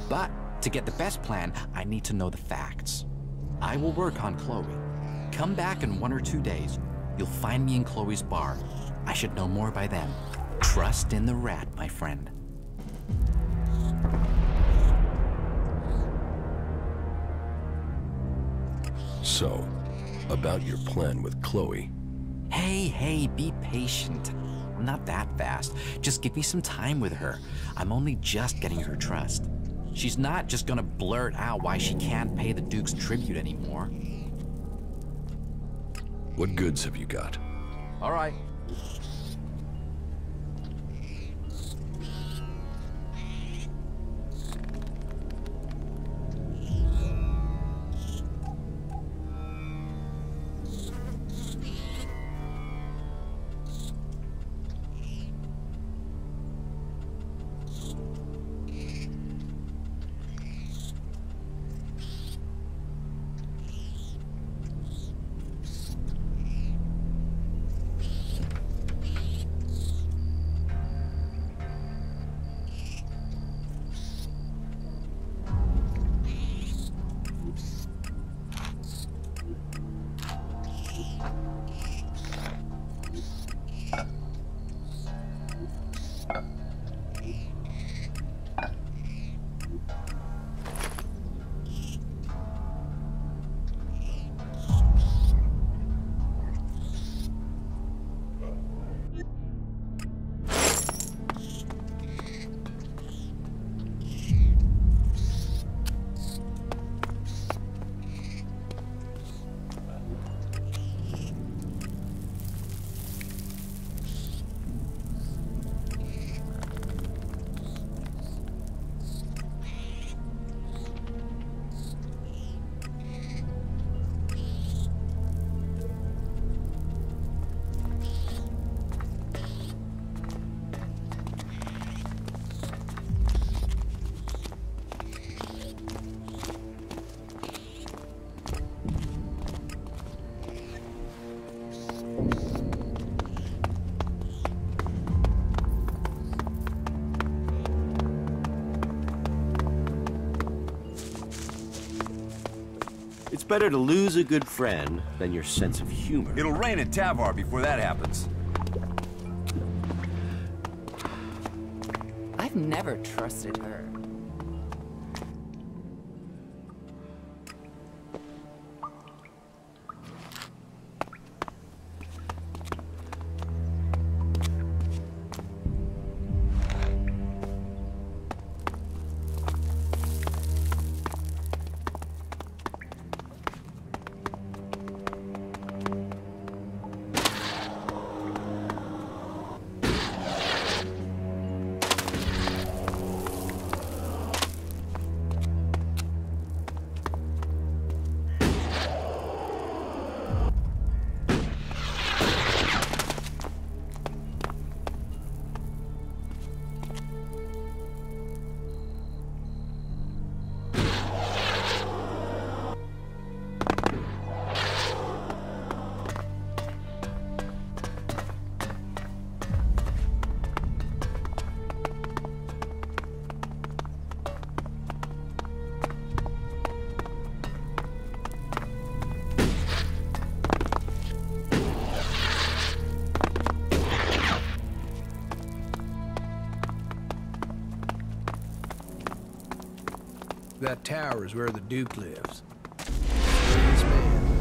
But to get the best plan, I need to know the facts. I will work on Chloe. Come back in 1 or 2 days. You'll find me in Chloe's bar. I should know more by then. Trust in the rat, my friend. So, about your plan with Chloe. Hey, be patient. I'm not that fast. Just give me some time with her. I'm only just getting her trust. She's not just gonna blurt out why she can't pay the Duke's tribute anymore. What goods have you got? All right. It's better to lose a good friend than your sense of humor. It'll rain at Tavar before that happens. I've never trusted her. That tower is where the Duke lives. This man,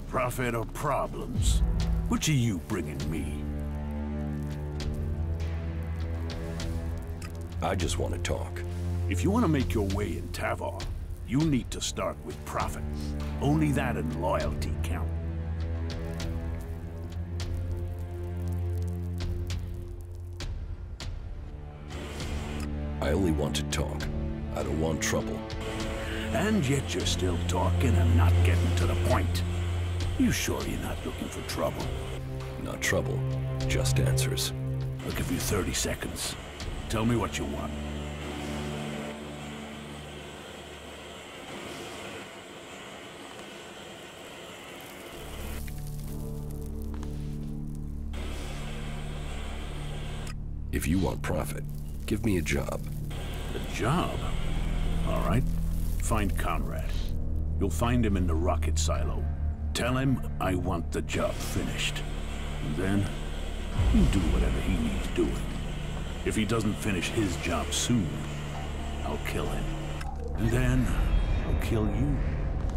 Prophet of problems. Which are you bringing me? I just want to talk. If you want to make your way in Tavar, you need to start with Prophet. Only that and loyalty count. I only want to talk. I don't want trouble. And yet you're still talking and not getting to the point. You sure you're not looking for trouble? Not trouble, just answers. I'll give you 30 seconds. Tell me what you want. If you want profit, give me a job. A job? All right. Find Conrad. You'll find him in the rocket silo. Tell him I want the job finished. And then, you do whatever he needs doing. If he doesn't finish his job soon, I'll kill him. And then, I'll kill you.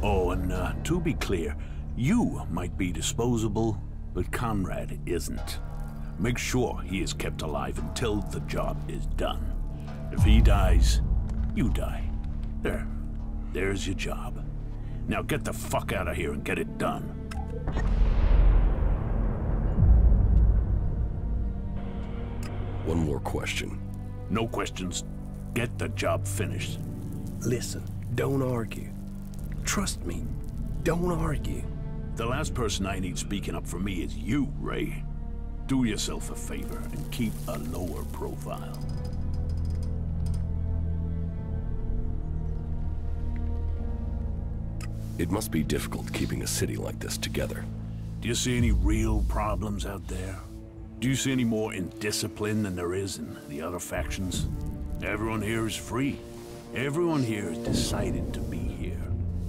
Oh, and to be clear, you might be disposable, but Conrad isn't. Make sure he is kept alive until the job is done. If he dies, you die. There's your job. Now get the fuck out of here and get it done. One more question. No questions. Get the job finished. Listen, don't argue. Trust me, don't argue. The last person I need speaking up for me is you, Ray. Do yourself a favor and keep a lower profile. It must be difficult keeping a city like this together. Do you see any real problems out there? Do you see any more indiscipline than there is in the other factions? Everyone here is free. Everyone here has decided to be here.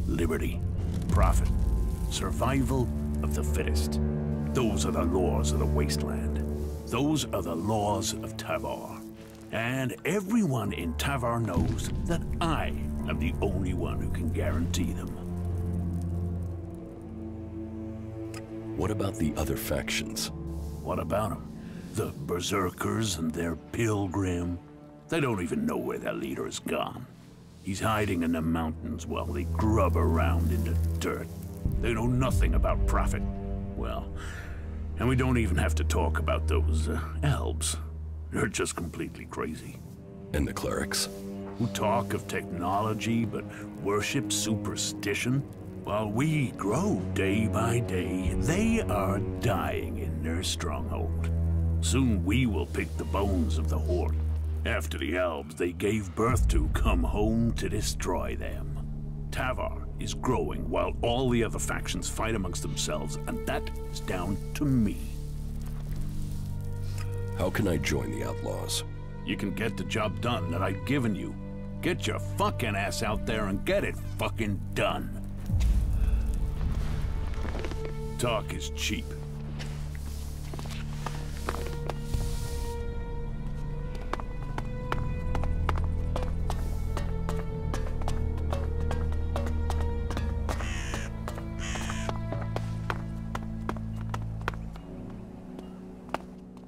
Liberty, profit, survival of the fittest. Those are the laws of the wasteland. Those are the laws of Tavar. And everyone in Tavar knows that I am the only one who can guarantee them. What about the other factions? What about them? The Berserkers and their Pilgrim. They don't even know where their leader is gone. He's hiding in the mountains while they grub around in the dirt. They know nothing about profit. Well, and we don't even have to talk about those elves. They're just completely crazy. And the clerics? Who talk of technology but worship superstition? While we grow day by day, they are dying in their stronghold. Soon we will pick the bones of the Horde. After the elves they gave birth to come home to destroy them. Tavar is growing while all the other factions fight amongst themselves, and that is down to me. How can I join the Outlaws? You can get the job done that I've given you. Get your fucking ass out there and get it fucking done. Talk is cheap.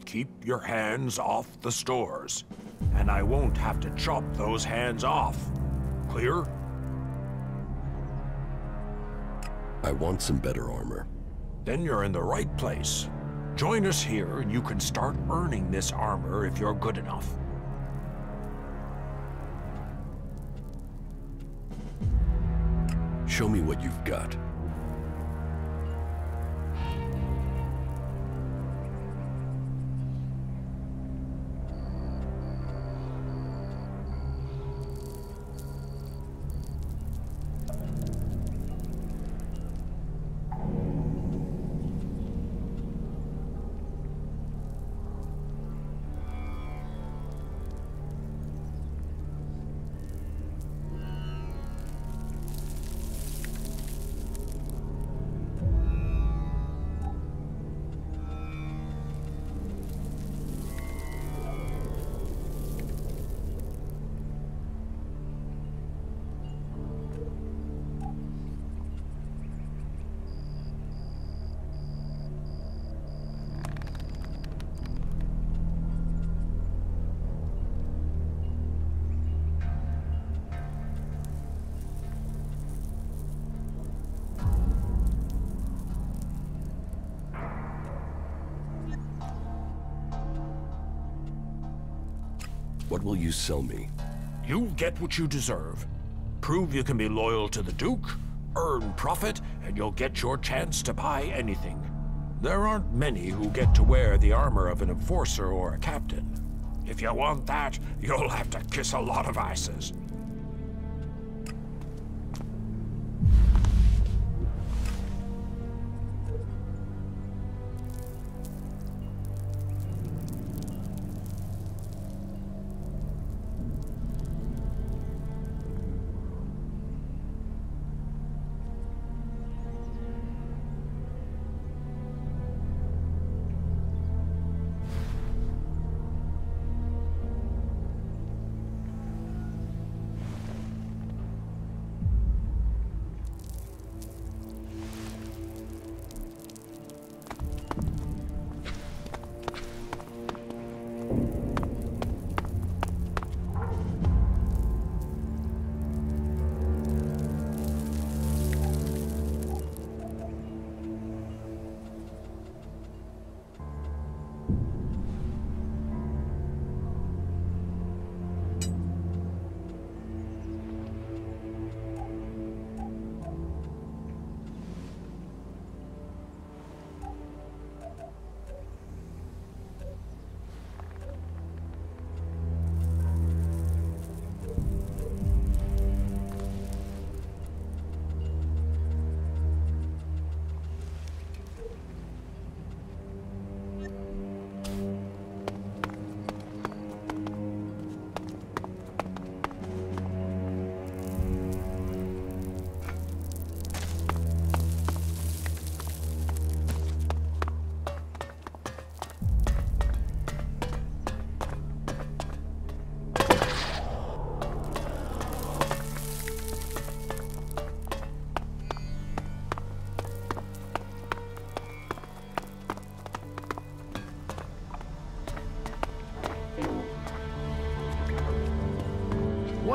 Keep your hands off the stores, and I won't have to chop those hands off. Clear? I want some better armor. Then you're in the right place. Join us here and you can start earning this armor if you're good enough. Show me what you've got. What will you sell me? You get what you deserve. Prove you can be loyal to the Duke, earn profit, and you'll get your chance to buy anything. There aren't many who get to wear the armor of an enforcer or a captain. If you want that, you'll have to kiss a lot of asses.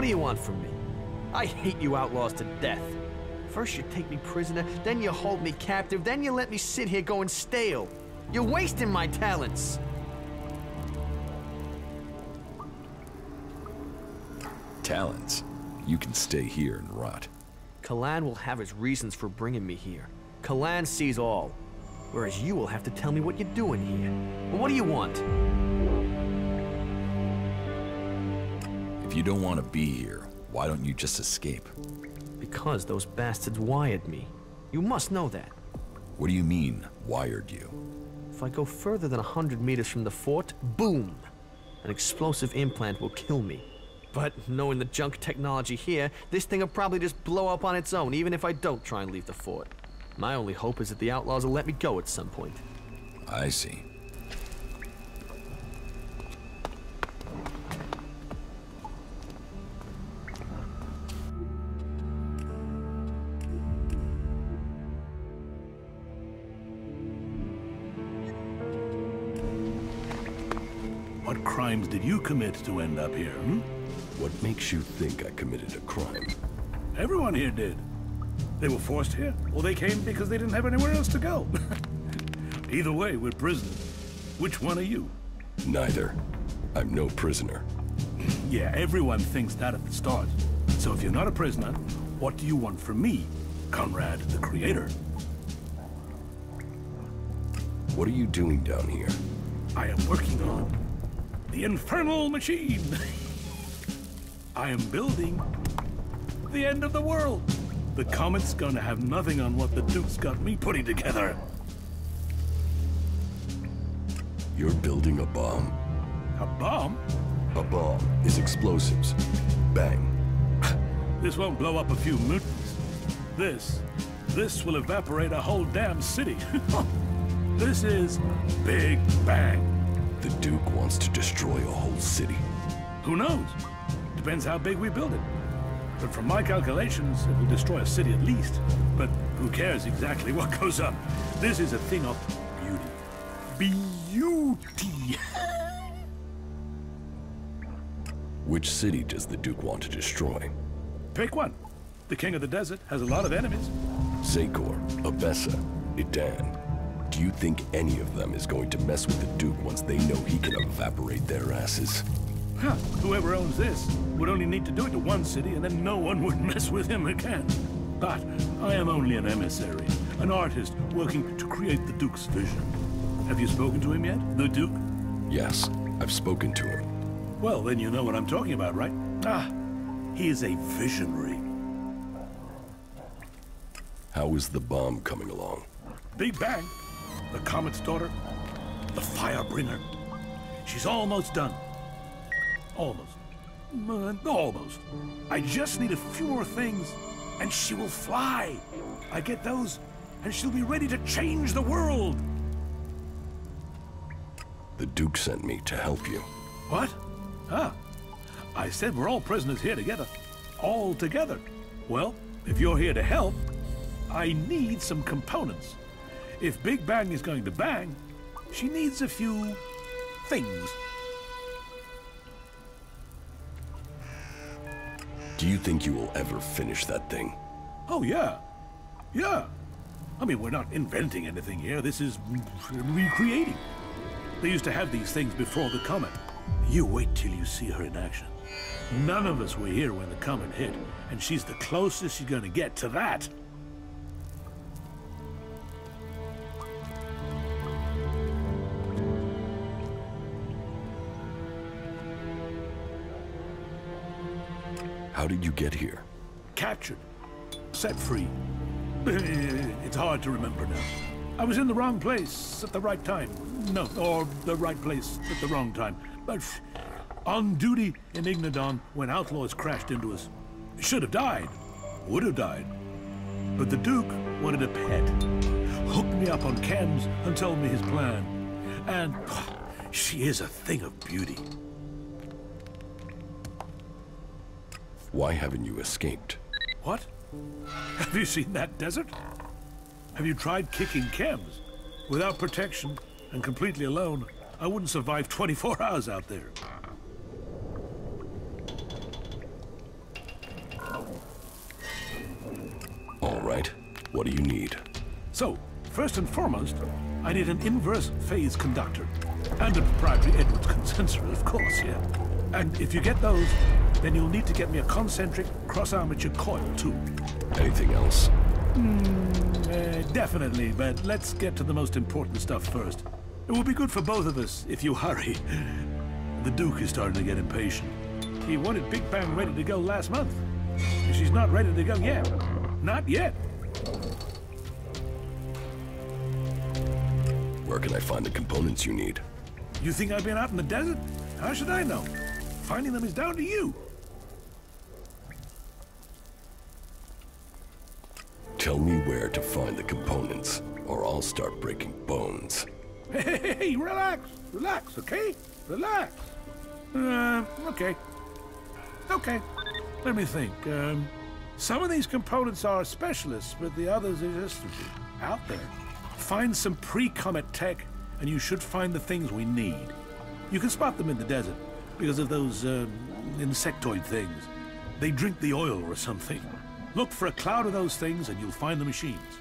do you want from me? I hate you outlaws to death. First you take me prisoner, then you hold me captive, then you let me sit here going stale. You're wasting my talents. Talents? You can stay here and rot. Kalan will have his reasons for bringing me here. Kalan sees all. Whereas you will have to tell me what you're doing here. Well, what do you want? If you don't want to be here, why don't you just escape? Because those bastards wired me. You must know that. What do you mean, wired you? If I go further than 100 meters from the fort, boom! An explosive implant will kill me. But knowing the junk technology here, this thing will probably just blow up on its own, even if I don't try and leave the fort. My only hope is that the outlaws will let me go at some point. I see. What crimes did you commit to end up here, hmm? What makes you think I committed a crime? Everyone here did. They were forced here, or they came because they didn't have anywhere else to go. Either way, we're prisoners. Which one are you? Neither. I'm no prisoner. Yeah, everyone thinks that at the start. So if you're not a prisoner, what do you want from me, Conrad the Creator? What are you doing down here? I am working on the infernal machine. I am building the end of the world. The comet's gonna have nothing on what the Duke's got me putting together. You're building a bomb. A bomb? A bomb is explosives. Bang. This won't blow up a few mutants. This will evaporate a whole damn city. This is Big Bang. The Duke wants to destroy a whole city. Who knows? Depends how big we build it. But from my calculations, it will destroy a city at least. But who cares exactly what goes up? This is a thing of beauty. Beauty! Which city does the Duke want to destroy? Pick one. The King of the Desert has a lot of enemies. Zakor, Abessa, Idan. Do you think any of them is going to mess with the Duke once they know he can evaporate their asses? Huh. Whoever owns this would only need to do it to one city, and then no one would mess with him again. But I am only an emissary, an artist working to create the Duke's vision. Have you spoken to him yet, the Duke? Yes, I've spoken to him. Well, then you know what I'm talking about, right? Ah, he is a visionary. How is the bomb coming along? Big Bang, the Comet's daughter, the Firebringer. She's almost done. Almost. Almost. I just need a few more things, and she will fly. I get those, and she'll be ready to change the world. The Duke sent me to help you. What? Ah, I said we're all prisoners here together. All together. Well, if you're here to help, I need some components. If Big Bang is going to bang, she needs a few things. Do you think you will ever finish that thing? Oh, yeah. Yeah. I mean, we're not inventing anything here. This is recreating. They used to have these things before the comet. You wait till you see her in action. None of us were here when the comet hit, and she's the closest you're gonna get to that. How did you get here? Captured. Set free. It's hard to remember now. I was in the wrong place at the right time. No, or the right place at the wrong time. But on duty in Ignadon when outlaws crashed into us. Should have died. Would have died. But the Duke wanted a pet. Hooked me up on chems and told me his plan. And she is a thing of beauty. Why haven't you escaped? What? Have you seen that desert? Have you tried kicking chems? Without protection and completely alone, I wouldn't survive 24 hours out there. right. What do you need? So, first and foremost, I need an inverse phase conductor. And a proprietary Edwards condenser, of course, yeah. And if you get those, then you'll need to get me a concentric cross-armature coil, too. Anything else? Definitely, but let's get to the most important stuff first. It will be good for both of us if you hurry. The Duke is starting to get impatient. He wanted Big Bang ready to go last month. And she's not ready to go yet. Not yet. Where can I find the components you need? You think I've been out in the desert? How should I know? Finding them is down to you. Tell me where to find the components, or I'll start breaking bones. Hey, relax. Relax, okay? Relax. Okay. Okay. Let me think. Some of these components are specialists, but the others are just out there. Find some pre-comet tech, and you should find the things we need. You can spot them in the desert, because of those, insectoid things. They drink the oil or something. Look for a cloud of those things, and you'll find the machines.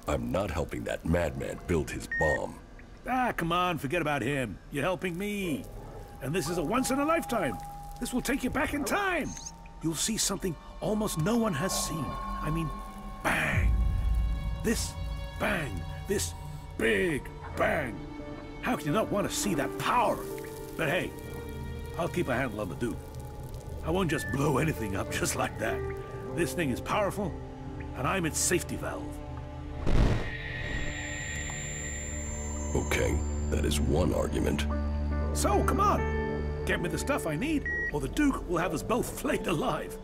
I'm not helping that madman build his bomb. Ah, come on, forget about him. You're helping me. And this is a once-in-a-lifetime. This will take you back in time. You'll see something almost no one has seen. I mean, bang. This bang. This big bang. How can you not want to see that power? But hey, I'll keep a handle on the Duke. I won't just blow anything up just like that. This thing is powerful, and I'm its safety valve. Okay, that is one argument. So, come on. Get me the stuff I need, or the Duke will have us both flayed alive.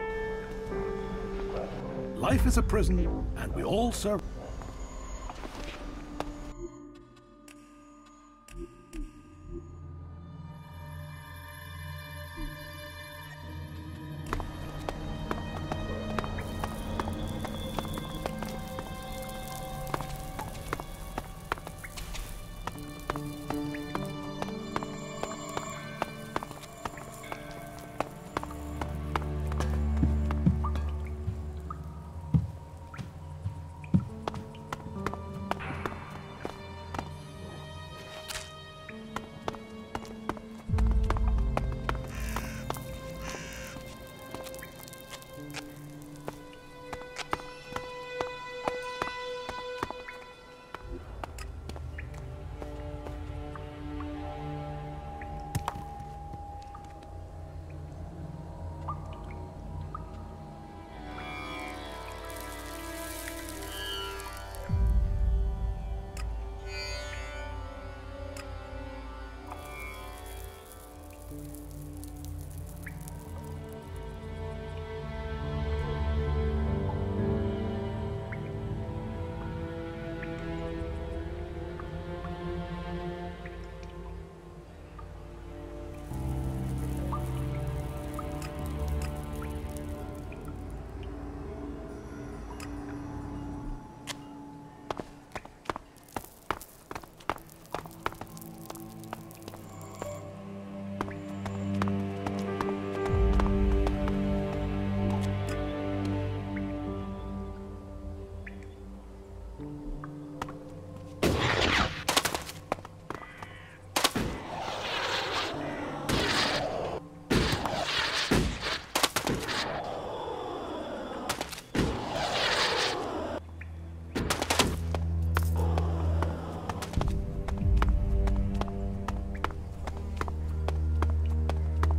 Life is a prison, and we all serve.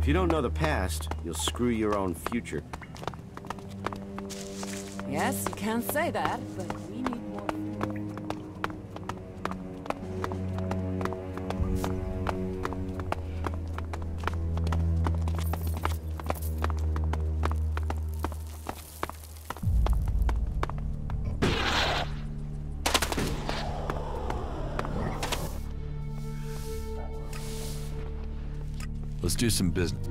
If you don't know the past, you'll screw your own future. Yes, you can say that, but we need more. Let's do some business.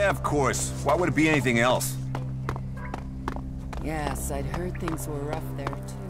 Yeah, of course. Why would it be anything else? Yes, I'd heard things were rough there, too.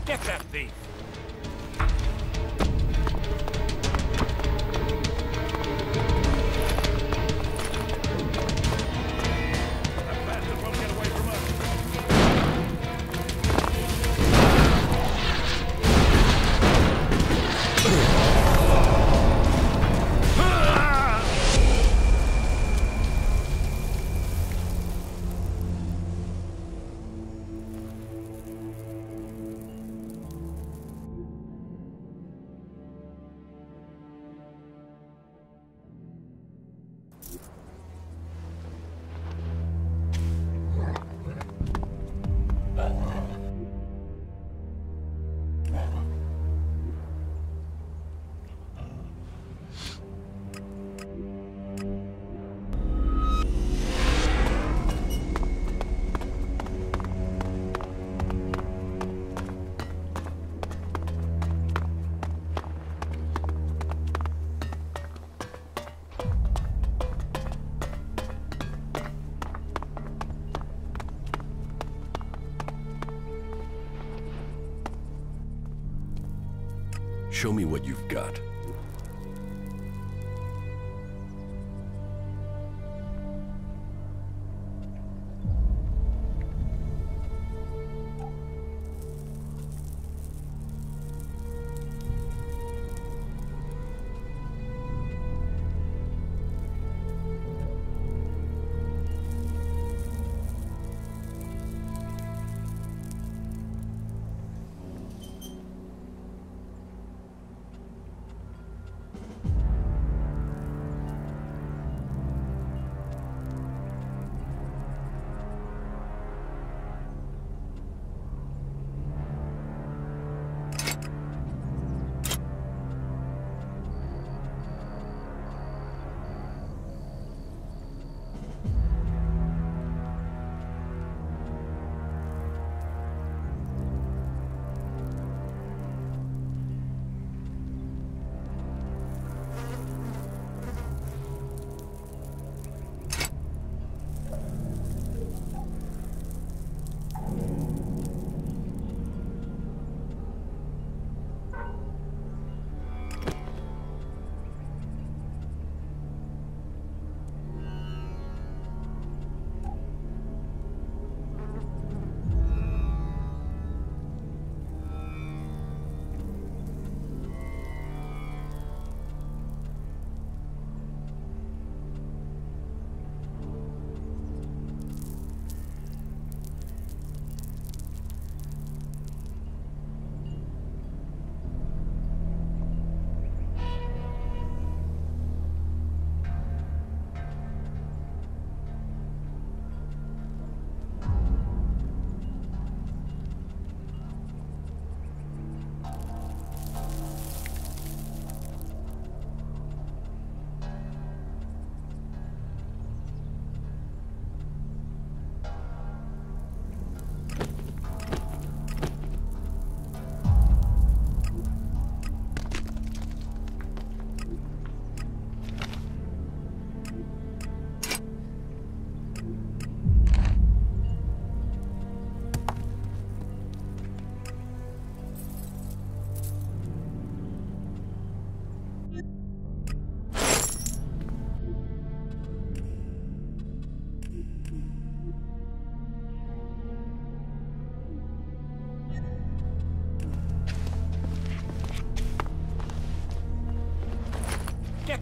Get that thief! Show me what you've got.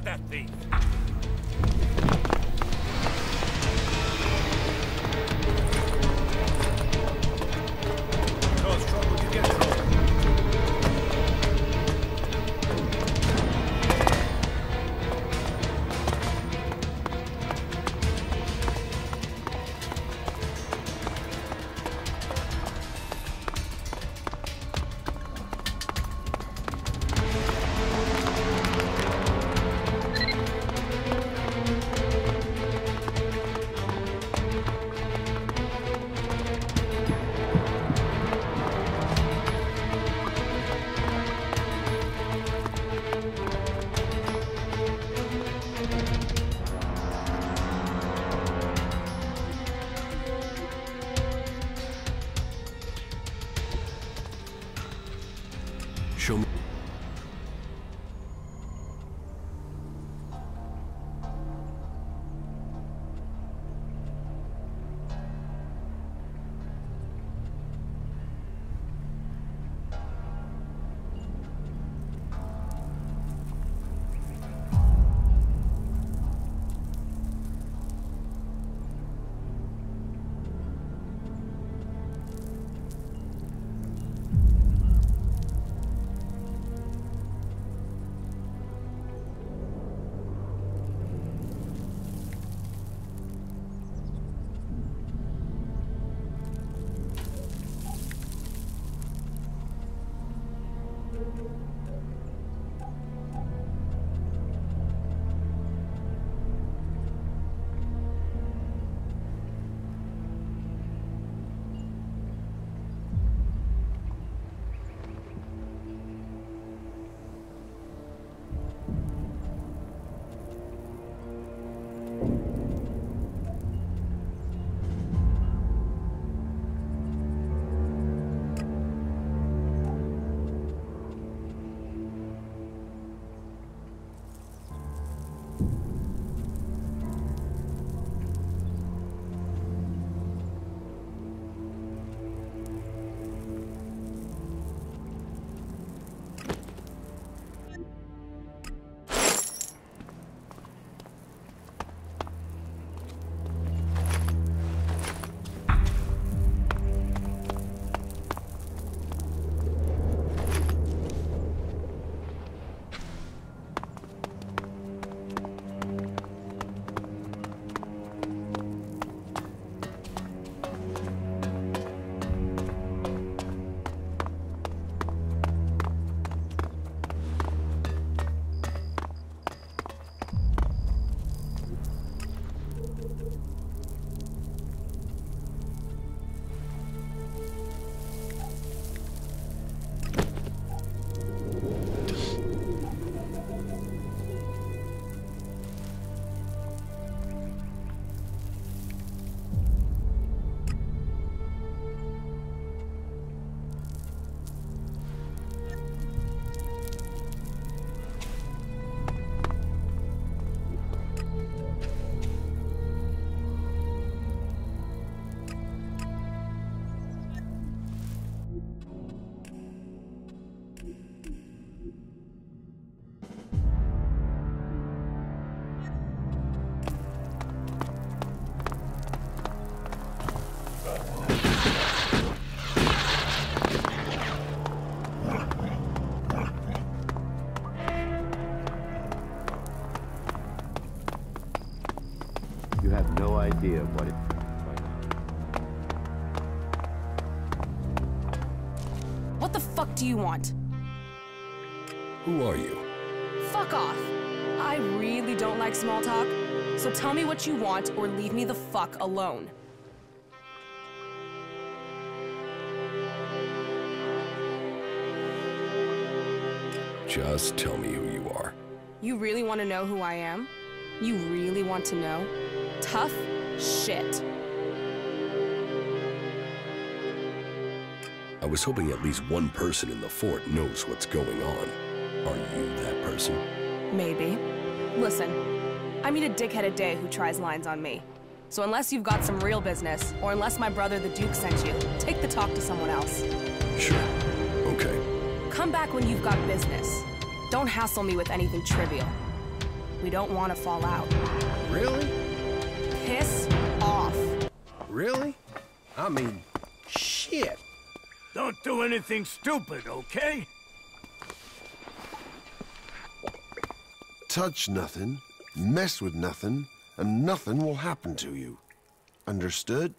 that thief! Cause trouble, you get trouble. Show me. You have no idea what it... What the fuck do you want? Who are you? Fuck off. I really don't like small talk, so tell me what you want or leave me the fuck alone. Just tell me who you are. You really want to know who I am? You really want to know? Tough shit. I was hoping at least one person in the fort knows what's going on. Are you that person? Maybe. Listen, I meet a dickhead a day who tries lines on me. So unless you've got some real business, or unless my brother the Duke sent you, take the talk to someone else. Sure. Okay. Come back when you've got business. Don't hassle me with anything trivial. We don't want to fall out. Really? Piss off. Really? I mean, shit. Don't do anything stupid, okay? Touch nothing, mess with nothing, and nothing will happen to you. Understood?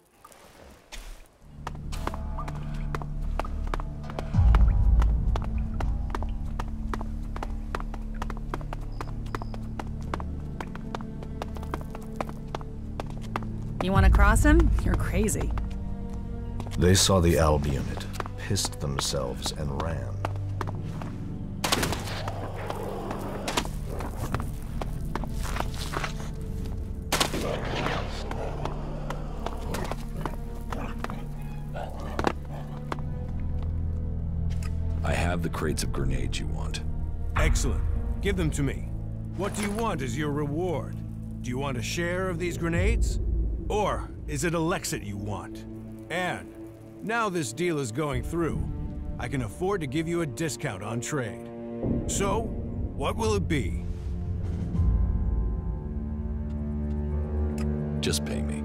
You want to cross him? You're crazy. They saw the ALB unit, pissed themselves, and ran. I have the crates of grenades you want. Excellent. Give them to me. What do you want as your reward? Do you want a share of these grenades? Or is it ELEX you want? And now this deal is going through, I can afford to give you a discount on trade. So, what will it be? Just pay me.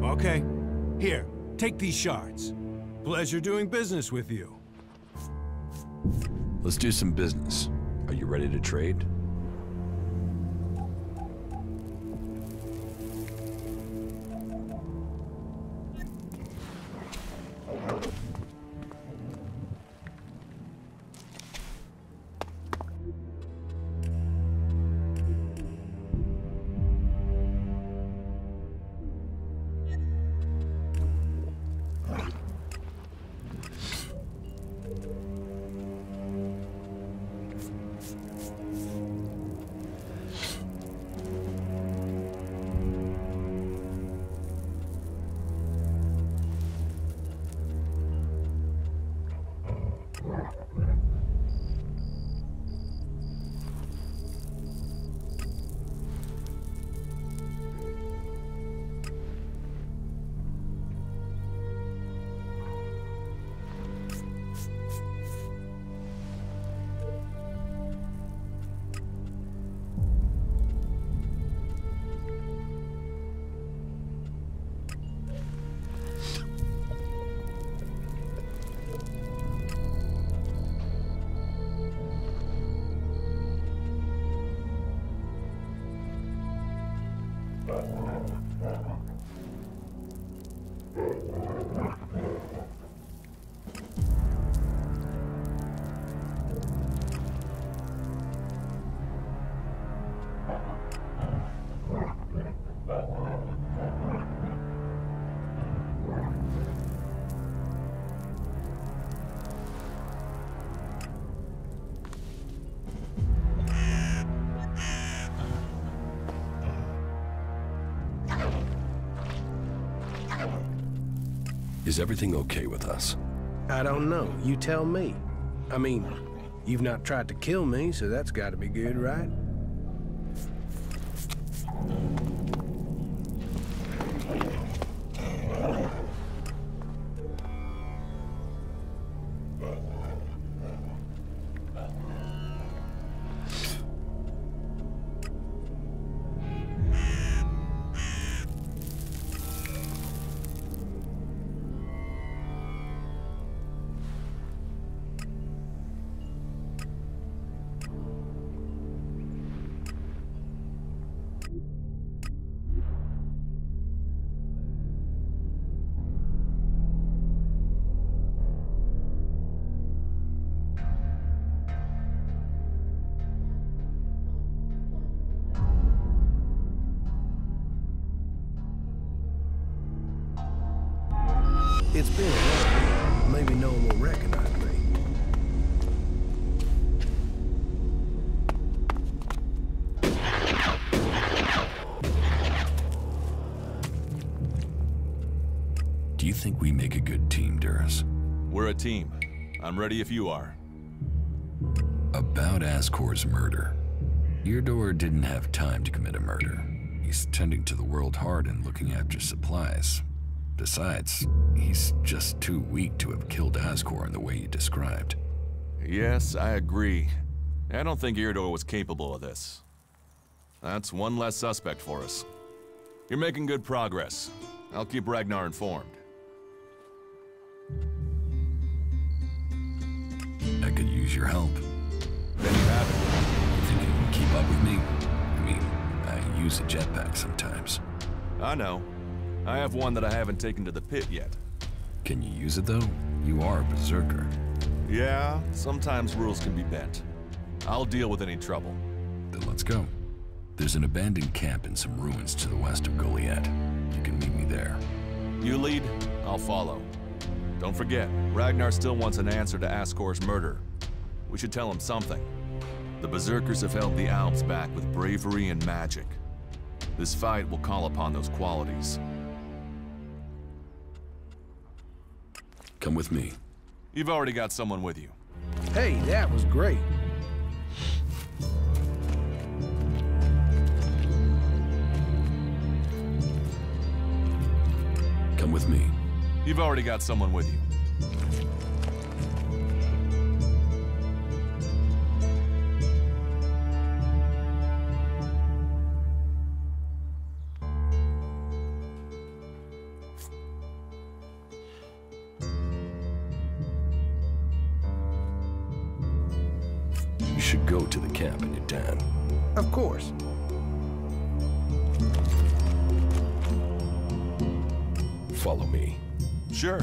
Okay. Here, take these shards. Pleasure doing business with you. Let's do some business. Are you ready to trade? Is everything okay with us? I don't know. You tell me. I mean, you've not tried to kill me, so that's gotta be good, right? It's been a while. Maybe no one will recognize me. Do you think we make a good team, Duras? We're a team. I'm ready if you are. About Ascor's murder. Eardor didn't have time to commit a murder. He's tending to the world hard and looking after supplies. Besides, he's just too weak to have killed Ascor in the way you described. Yes, I agree. I don't think Eardor was capable of this. That's one less suspect for us. You're making good progress. I'll keep Ragnar informed. I could use your help. Then you have it. You think you can keep up with me? I mean, I use a jetpack sometimes. I know. I have one that I haven't taken to the pit yet. Can you use it, though? You are a berserker. Yeah, sometimes rules can be bent. I'll deal with any trouble. Then let's go. There's an abandoned camp in some ruins to the west of Goliath. You can meet me there. You lead, I'll follow. Don't forget, Ragnar still wants an answer to Askor's murder. We should tell him something. The Berserkers have held the Alps back with bravery and magic. This fight will call upon those qualities. Come with me. You've already got someone with you. Hey, that was great. Come with me. You've already got someone with you. You should go to the camp in your dad. Of course. Follow me. Sure.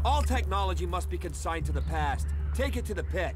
All technology must be consigned to the past. Take it to the pit.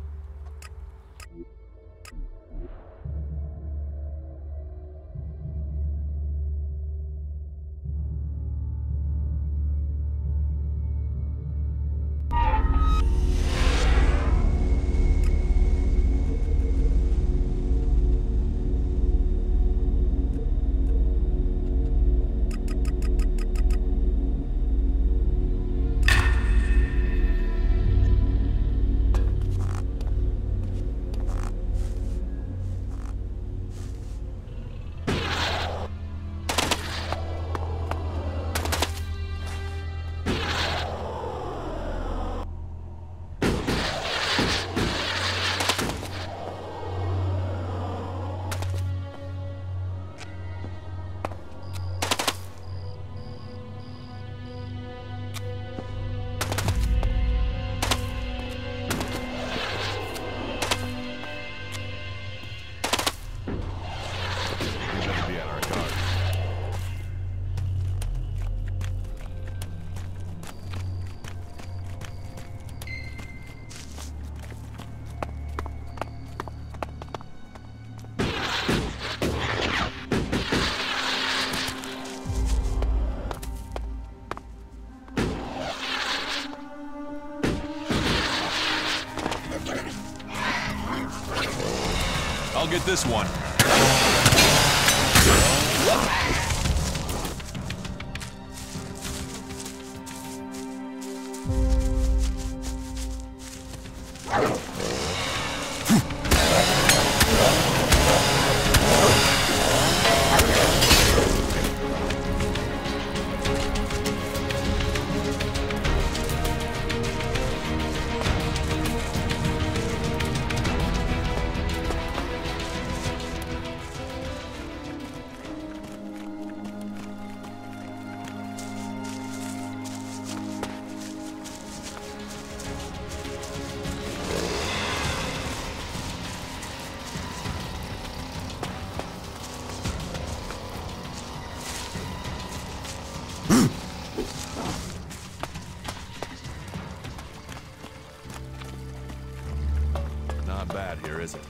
I'll get this one. bad here, is it?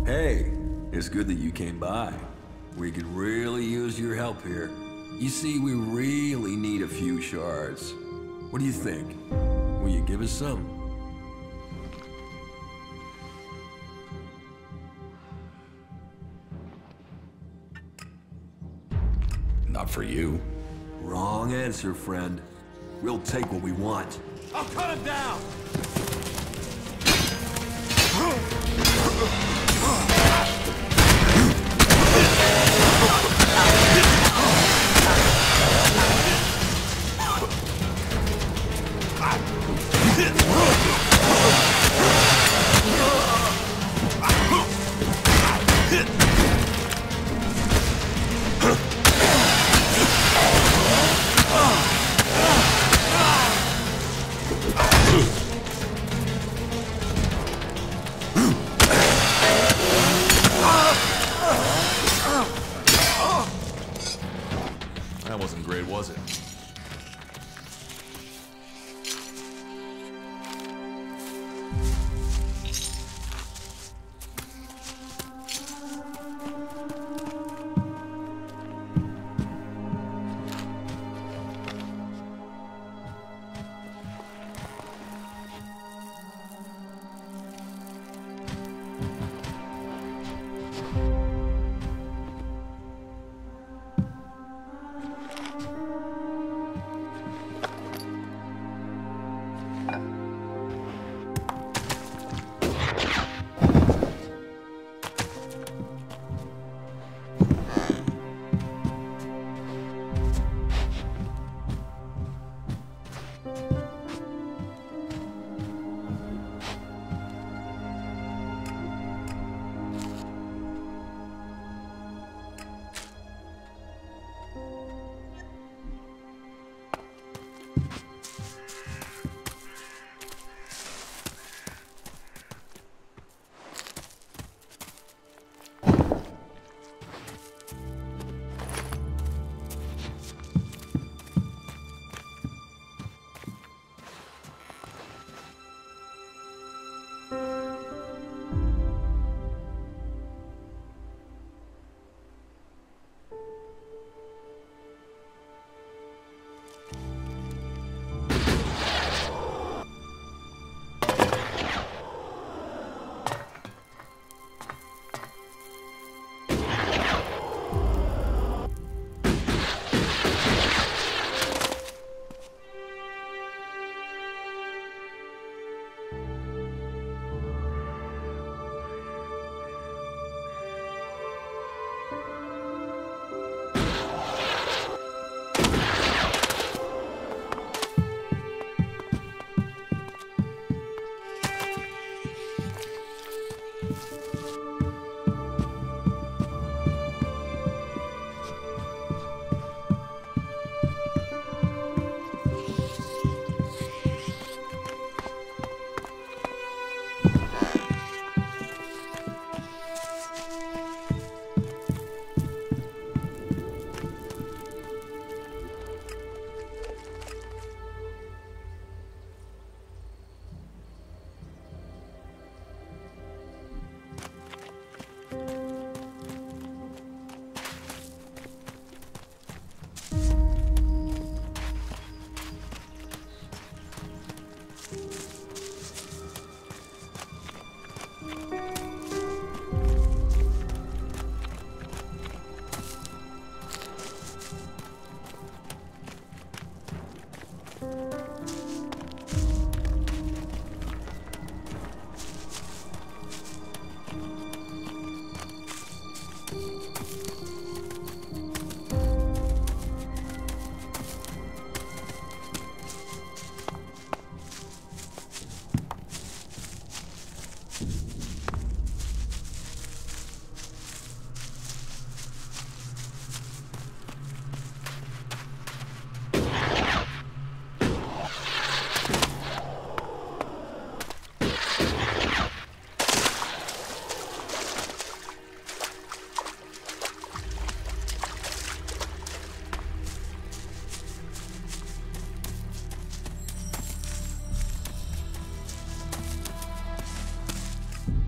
Hey, it's good that you came by. We could really use your help here. You see, we really need a few shards. What do you think? Will you give us some? Not for you. Wrong answer, friend. We'll take what we want. I'll cut him down!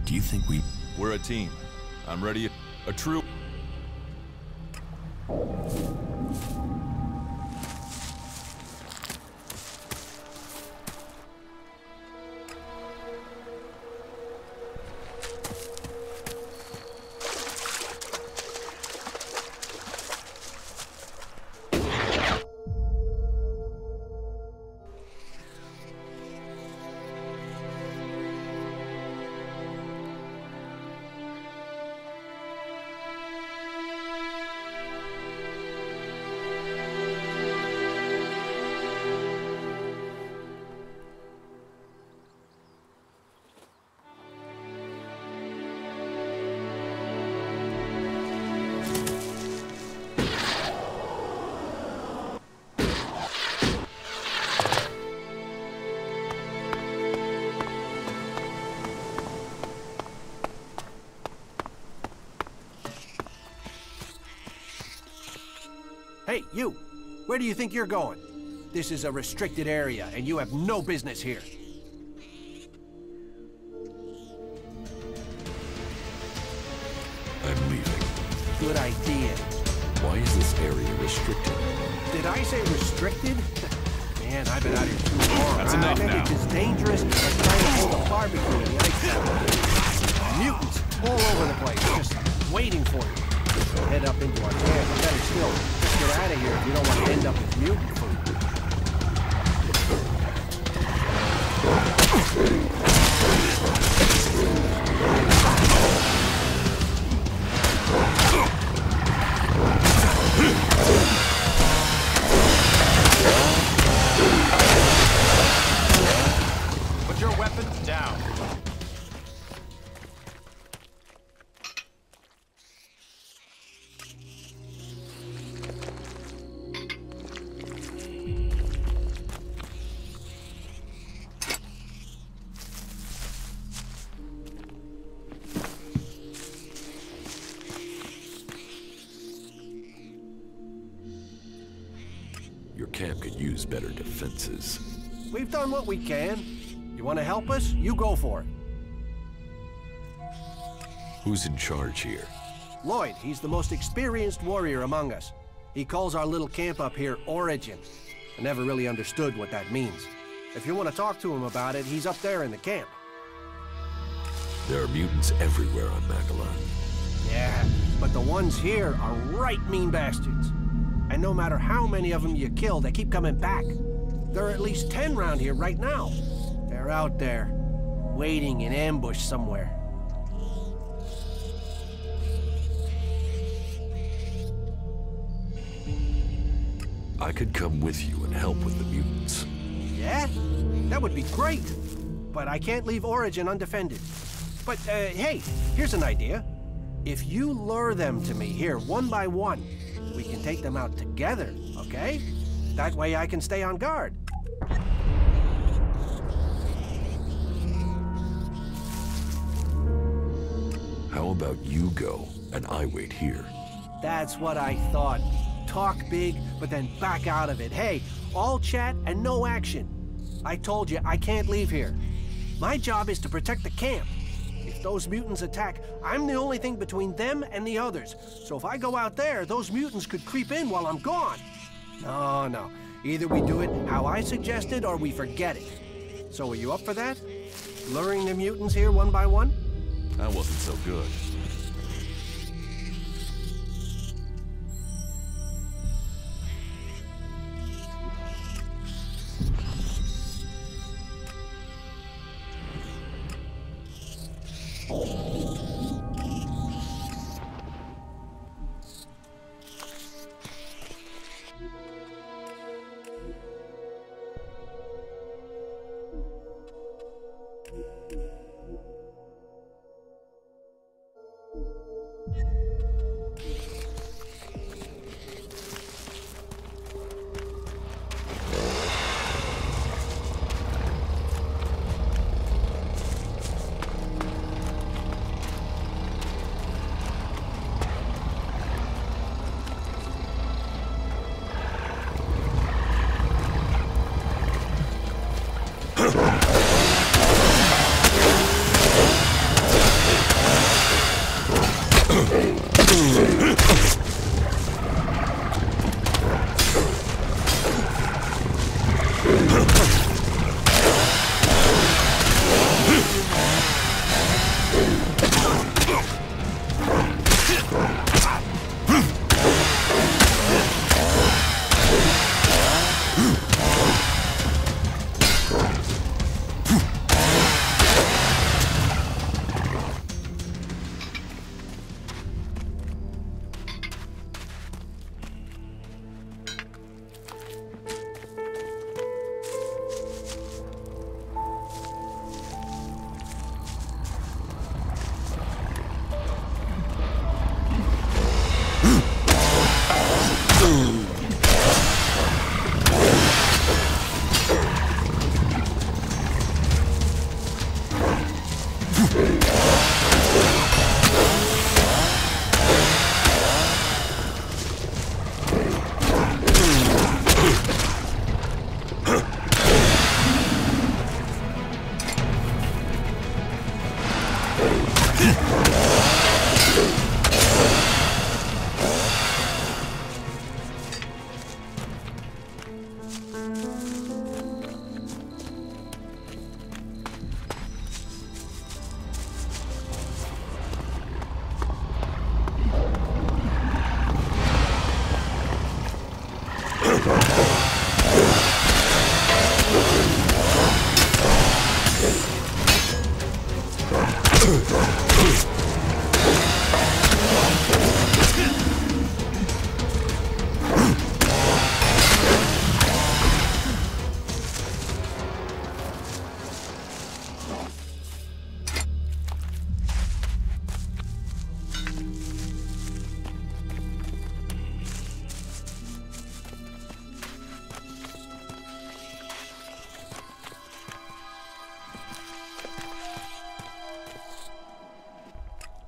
Do you think We're a team. I'm ready. A true... Hey, you! Where do you think you're going? This is a restricted area, and you have no business here. I'm leaving. Good idea. Why is this area restricted? Did I say restricted? Man, I've been out here too long. That's enough I bet now. it's as dangerous as trying to hold a barbecue in the ice. Mutants all over the place, just waiting for you. Head up into our camp, or better still, just get out of here if you don't want to end up with mutant food. Put your weapons down. Your camp could use better defenses. We've done what we can. You want to help us? You go for it. Who's in charge here? Lloyd, he's the most experienced warrior among us. He calls our little camp up here Origin. I never really understood what that means. If you want to talk to him about it, he's up there in the camp. There are mutants everywhere on Magellan. Yeah, but the ones here are right mean bastards. And no matter how many of them you kill, they keep coming back. There are at least 10 around here right now. They're out there, waiting in ambush somewhere. I could come with you and help with the mutants. Yeah? That would be great. But I can't leave Origin undefended. But, hey, here's an idea. If you lure them to me here one by one, we can take them out together, okay? That way I can stay on guard. How about you go and I wait here? That's what I thought. Talk big, but then back out of it. Hey, all chat and no action. I told you, I can't leave here. My job is to protect the camp. If those mutants attack, I'm the only thing between them and the others. So if I go out there, those mutants could creep in while I'm gone. No. Either we do it how I suggested or we forget it. So are you up for that? Luring the mutants here one by one? That wasn't so good.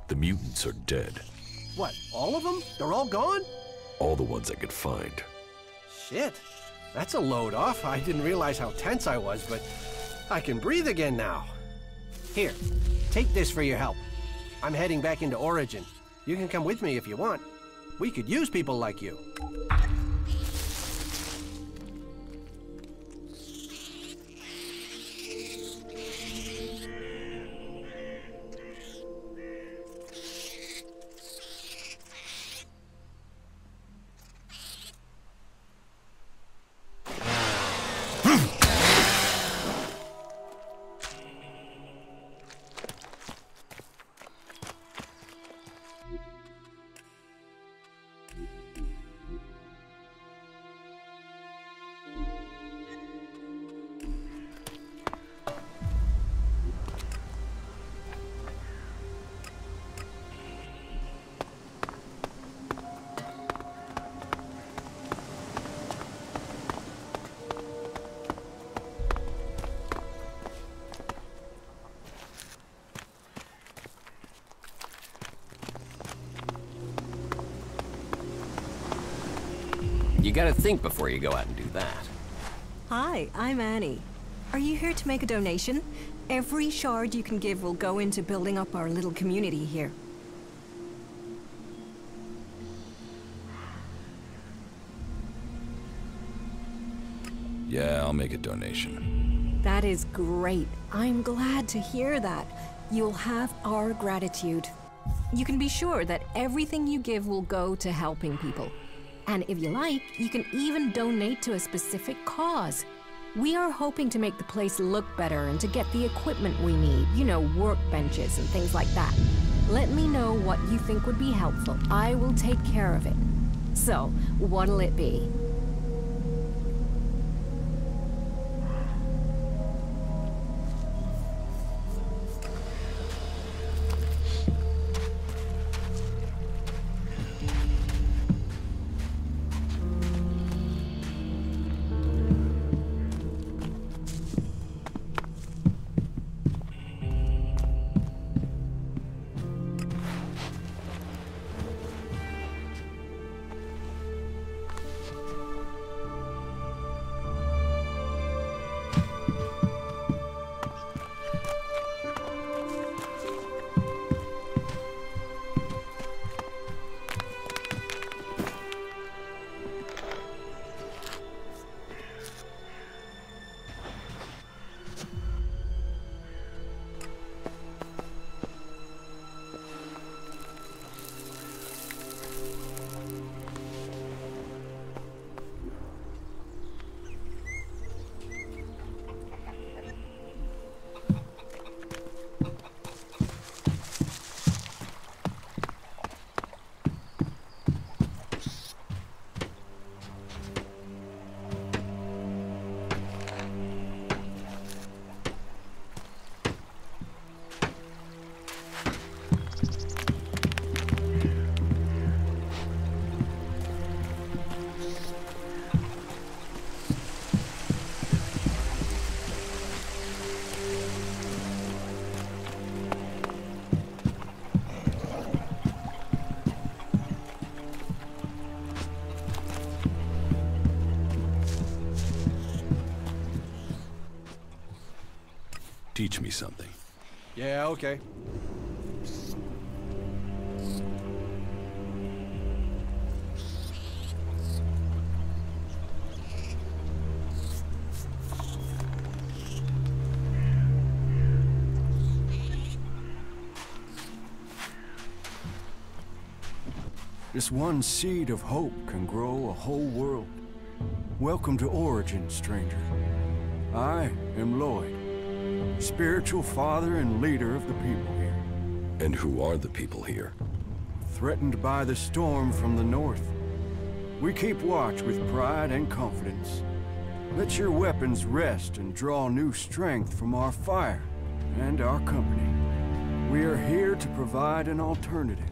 The mutants are dead. What, all of them? They're all gone? All the ones I could find. Shit, that's a load off. I didn't realize how tense I was, but I can breathe again now. Here, take this for your help. I'm heading back into Origin. You can come with me if you want. We could use people like you. You gotta think before you go out and do that. Hi, I'm Annie. Are you here to make a donation? Every shard you can give will go into building up our little community here. Yeah, I'll make a donation. That is great. I'm glad to hear that. You'll have our gratitude. You can be sure that everything you give will go to helping people. And if you like, you can even donate to a specific cause. We are hoping to make the place look better and to get the equipment we need, you know, workbenches and things like that. Let me know what you think would be helpful. I will take care of it. So, what'll it be? Teach me something. Yeah, okay. Just one seed of hope can grow a whole world. Welcome to Origin, stranger. I am Lloyd, spiritual father and leader of the people here. And who are the people here? Threatened by the storm from the north. We keep watch with pride and confidence. Let your weapons rest and draw new strength from our fire and our company. We are here to provide an alternative.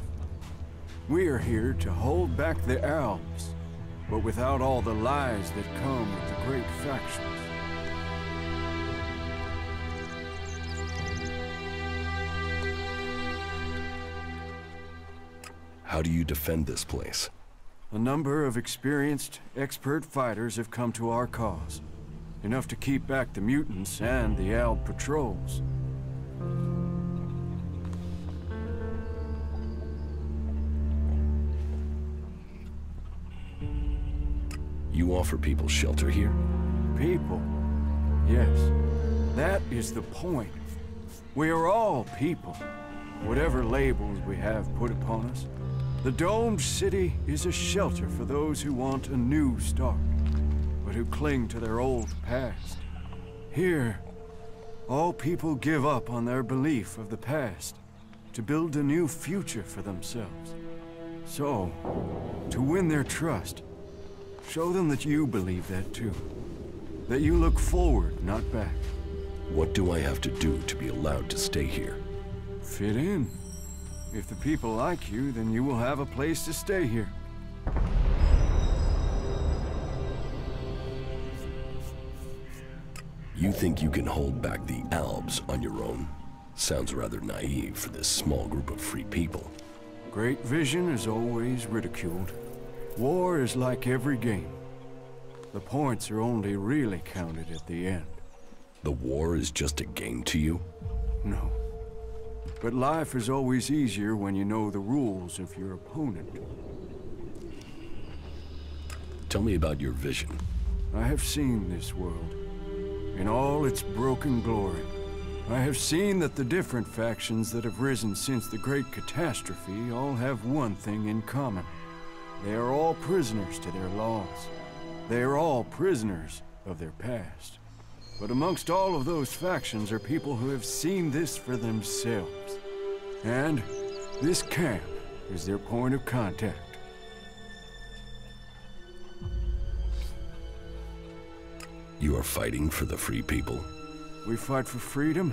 We are here to hold back the Alps, but without all the lies that come with the great factions. How do you defend this place? A number of experienced, expert fighters have come to our cause. Enough to keep back the mutants and the ALB patrols. You offer people shelter here? People? Yes. That is the point. We are all people, whatever labels we have put upon us. The domed city is a shelter for those who want a new start, but who cling to their old past. Here, all people give up on their belief of the past to build a new future for themselves. So, to win their trust, show them that you believe that too. That you look forward, not back. What do I have to do to be allowed to stay here? Fit in. If the people like you, then you will have a place to stay here. You think you can hold back the ALBs on your own? Sounds rather naive for this small group of free people. Great vision is always ridiculed. War is like every game. The points are only really counted at the end. The war is just a game to you? No. But life is always easier when you know the rules of your opponent. Tell me about your vision. I have seen this world, in all its broken glory. I have seen that the different factions that have risen since the Great Catastrophe all have one thing in common. They are all prisoners to their laws. They are all prisoners of their past. But amongst all of those factions are people who have seen this for themselves. And this camp is their point of contact. You are fighting for the free people? We fight for freedom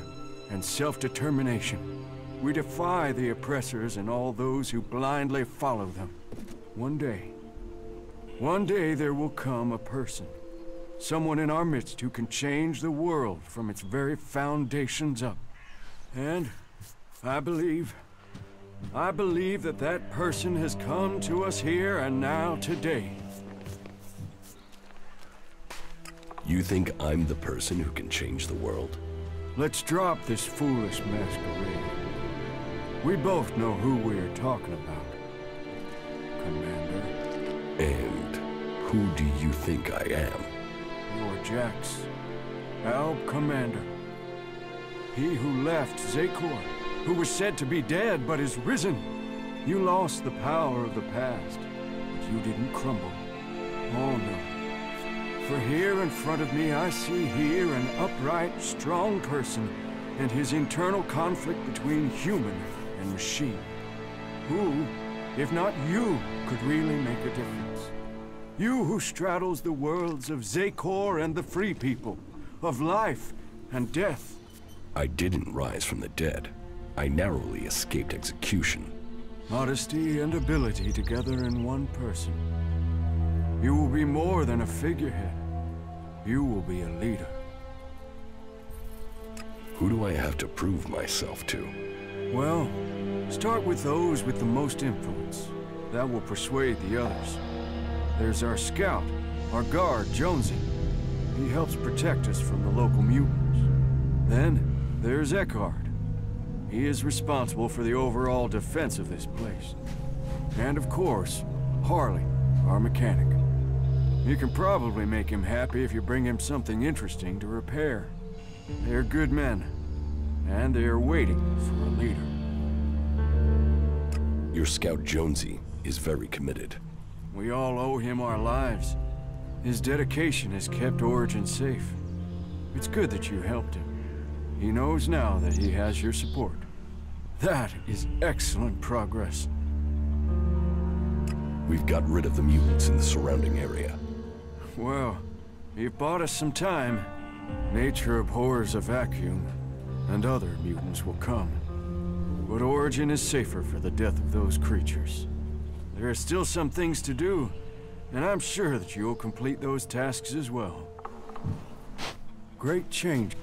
and self-determination. We defy the oppressors and all those who blindly follow them. One day there will come a person. Someone in our midst who can change the world from its very foundations up. And I believe that that person has come to us here and now today. You think I'm the person who can change the world? Let's drop this foolish masquerade. We both know who we're talking about, Commander. And who do you think I am? You're Jax, ALB Commander. He who left Zakor, who was said to be dead but is risen. You lost the power of the past, but you didn't crumble. Oh no. For here in front of me I see here an upright, strong person and his internal conflict between human and machine. Who, if not you, could really make a difference? You who straddles the worlds of Zakor and the Free People, of life and death. I didn't rise from the dead. I narrowly escaped execution. Modesty and ability together in one person. You will be more than a figurehead. You will be a leader. Who do I have to prove myself to? Well, start with those with the most influence. That will persuade the others. There's our scout, our guard, Jonesy. He helps protect us from the local mutants. Then, there's Eckhart. He is responsible for the overall defense of this place. And of course, Harley, our mechanic. You can probably make him happy if you bring him something interesting to repair. They're good men, and they are waiting for a leader. Your scout Jonesy is very committed. We all owe him our lives. His dedication has kept Origin safe. It's good that you helped him. He knows now that he has your support. That is excellent progress. We've got rid of the mutants in the surrounding area. Well, you've bought us some time. Nature abhors a vacuum, and other mutants will come. But Origin is safer for the death of those creatures. There are still some things to do, and I'm sure that you'll complete those tasks as well. Great change.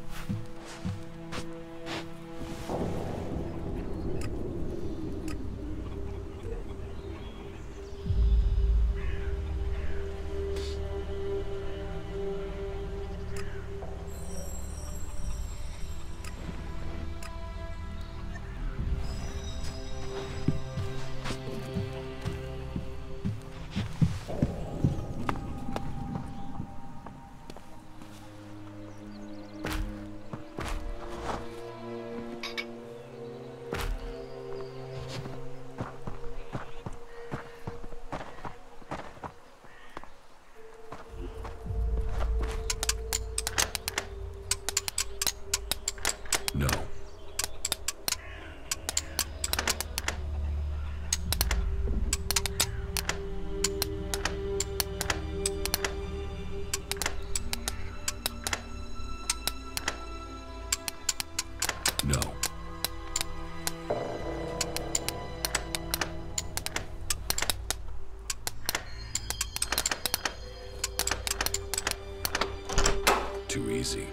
easy.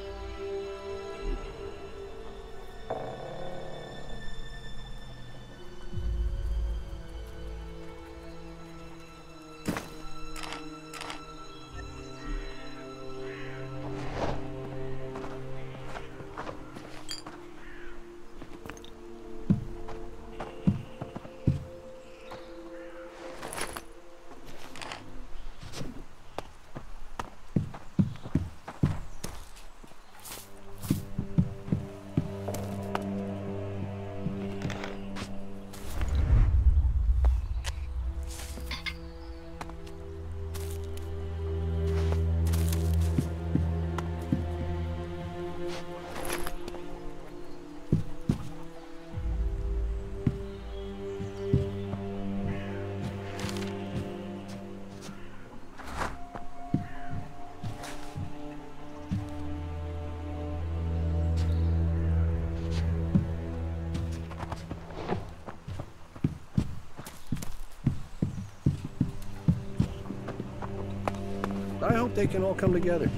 I hope they can all come together.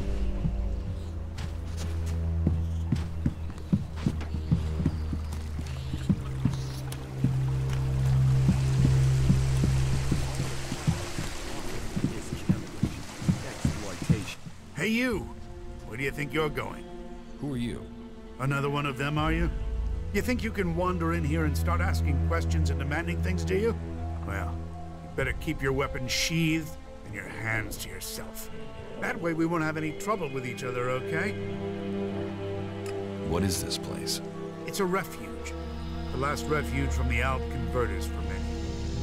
Hey, you! Where do you think you're going? Who are you? Another one of them, are you? You think you can wander in here and start asking questions and demanding things, do you? Well, you better keep your weapons sheathed and your hands to yourself. That way we won't have any trouble with each other, okay? What is this place? It's a refuge. The last refuge from the Alb converters for many.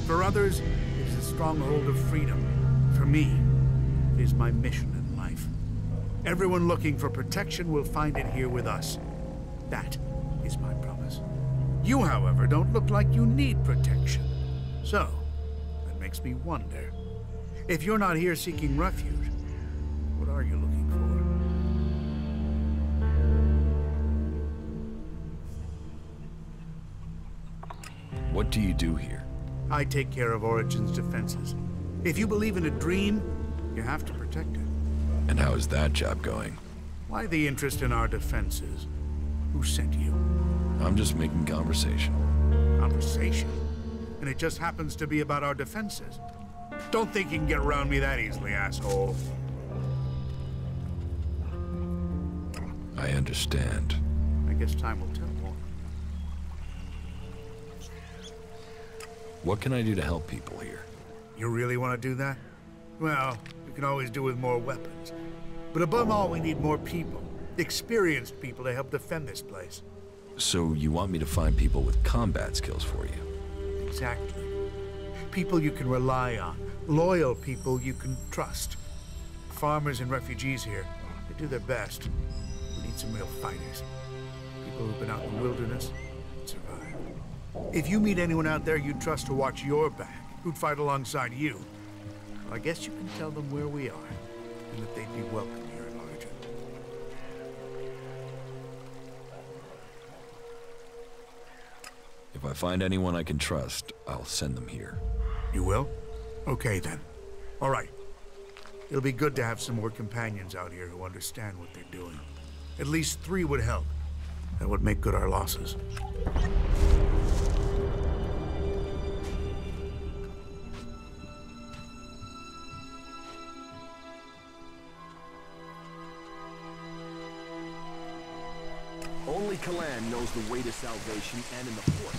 For others, it is a stronghold of freedom. For me, it is my mission in life. Everyone looking for protection will find it here with us. That is my promise. You, however, don't look like you need protection. So, that makes me wonder. If you're not here seeking refuge, what are you looking for? What do you do here? I take care of Origin's defenses. If you believe in a dream, you have to protect it. And how is that job going? Why the interest in our defenses? Who sent you? I'm just making conversation. Conversation? And it just happens to be about our defenses. Don't think you can get around me that easily, asshole. I understand. I guess time will tell more. What can I do to help people here? You really want to do that? Well, we can always do with more weapons. But above all, we need more people. Experienced people to help defend this place. So you want me to find people with combat skills for you? Exactly. People you can rely on. Loyal people you can trust. Farmers and refugees here, they do their best. We need some real fighters. People who've been out in the wilderness and survived. If you meet anyone out there you'd trust to watch your back, who'd fight alongside you, well, I guess you can tell them where we are, and that they'd be welcome here at Origin. If I find anyone I can trust, I'll send them here. You will? Okay, then. All right. It'll be good to have some more companions out here who understand what they're doing. At least 3 would help. That would make good our losses. Only Kalan knows the way to salvation, and in the Fort.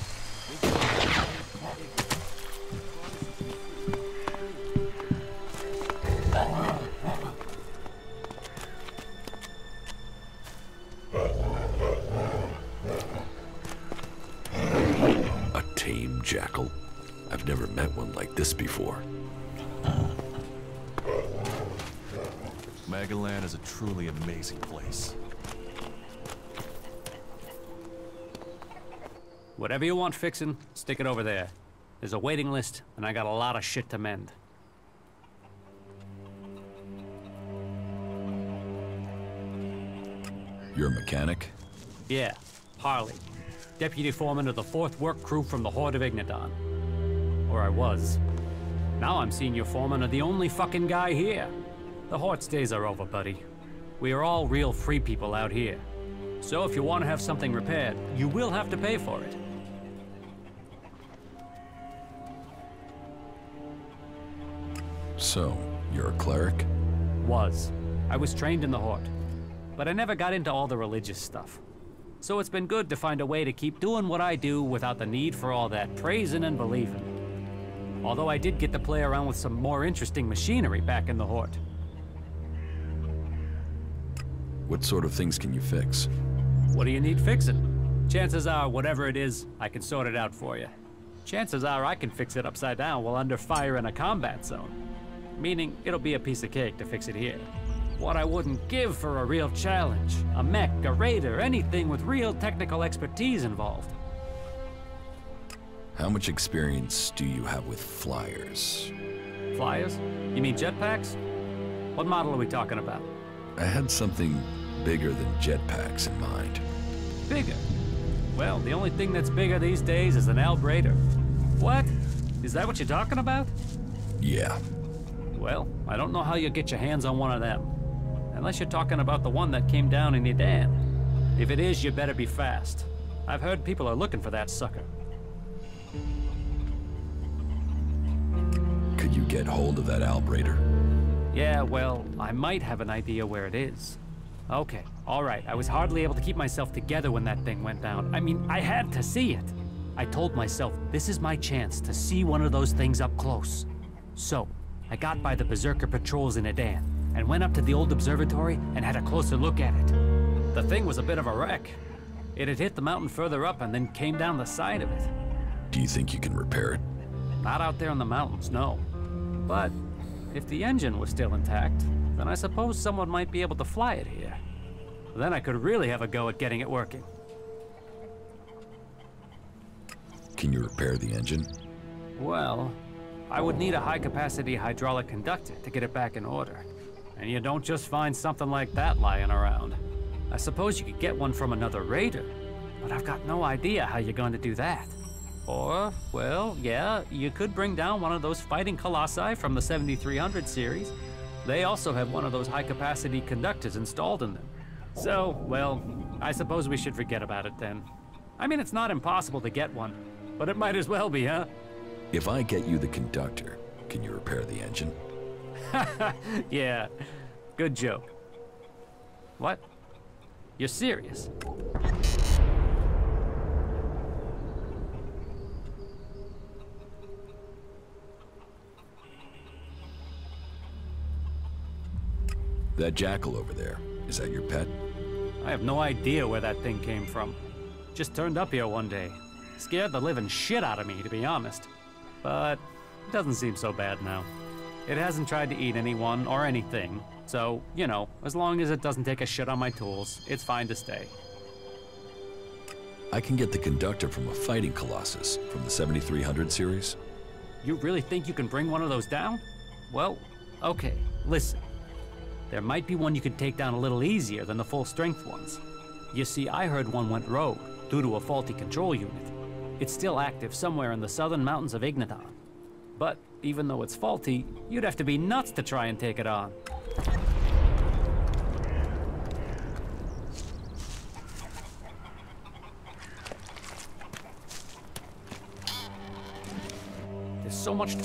A tame jackal? I've never met one like this before. Magalan is a truly amazing place. Whatever you want fixing, stick it over there. There's a waiting list, and I got a lot of shit to mend. You're a mechanic? Yeah, Harley. Deputy foreman of the 4th work crew from the Horde of Ignadon. Or I was. Now I'm senior foreman of the only fucking guy here. The Horde's days are over, buddy. We are all real free people out here. So if you want to have something repaired, you will have to pay for it. So, you're a cleric? Was. I was trained in the Horde. But I never got into all the religious stuff. So it's been good to find a way to keep doing what I do without the need for all that praising and believing. Although I did get to play around with some more interesting machinery back in the Horde. What sort of things can you fix? What do you need fixing? Chances are, whatever it is, I can sort it out for you. Chances are I can fix it upside down while under fire in a combat zone. Meaning, it'll be a piece of cake to fix it here. What I wouldn't give for a real challenge. A mech, a raider, anything with real technical expertise involved. How much experience do you have with flyers? Flyers? You mean jetpacks? What model are we talking about? I had something bigger than jetpacks in mind. Bigger? Well, the only thing that's bigger these days is an Alb Raider. What? Is that what you're talking about? Yeah. Well, I don't know how you'll get your hands on one of them. Unless you're talking about the one that came down in Edan. If it is, you better be fast. I've heard people are looking for that sucker. Could you get hold of that Alb Raider? Yeah, well, I might have an idea where it is. Okay, alright, I was hardly able to keep myself together when that thing went down. I mean, I had to see it. I told myself, this is my chance to see one of those things up close. So, I got by the Berserker patrols in Edan, and went up to the old observatory and had a closer look at it. The thing was a bit of a wreck. It had hit the mountain further up and then came down the side of it. Do you think you can repair it? Not out there in the mountains, no. But if the engine was still intact, then I suppose someone might be able to fly it here. Then I could really have a go at getting it working. Can you repair the engine? Well, I would need a high-capacity hydraulic conductor to get it back in order. And you don't just find something like that lying around. I suppose you could get one from another raider, but I've got no idea how you're going to do that. Or, well, yeah, you could bring down one of those fighting colossi from the 7300 series. They also have one of those high-capacity conductors installed in them. So, well, I suppose we should forget about it then. I mean, it's not impossible to get one, but it might as well be, huh? If I get you the conductor, can you repair the engine? Yeah, good joke. What? You're serious? That jackal over there, is that your pet? I have no idea where that thing came from. Just turned up here one day. Scared the living shit out of me, to be honest. But it doesn't seem so bad now. It hasn't tried to eat anyone or anything, so, you know, as long as it doesn't take a shit on my tools, it's fine to stay. I can get the conductor from a fighting colossus from the 7300 series. You really think you can bring one of those down? Well, okay, listen. There might be one you could take down a little easier than the full-strength ones. You see, I heard one went rogue due to a faulty control unit. It's still active somewhere in the southern mountains of Igniton. But even though it's faulty, you'd have to be nuts to try and take it on. There's so much...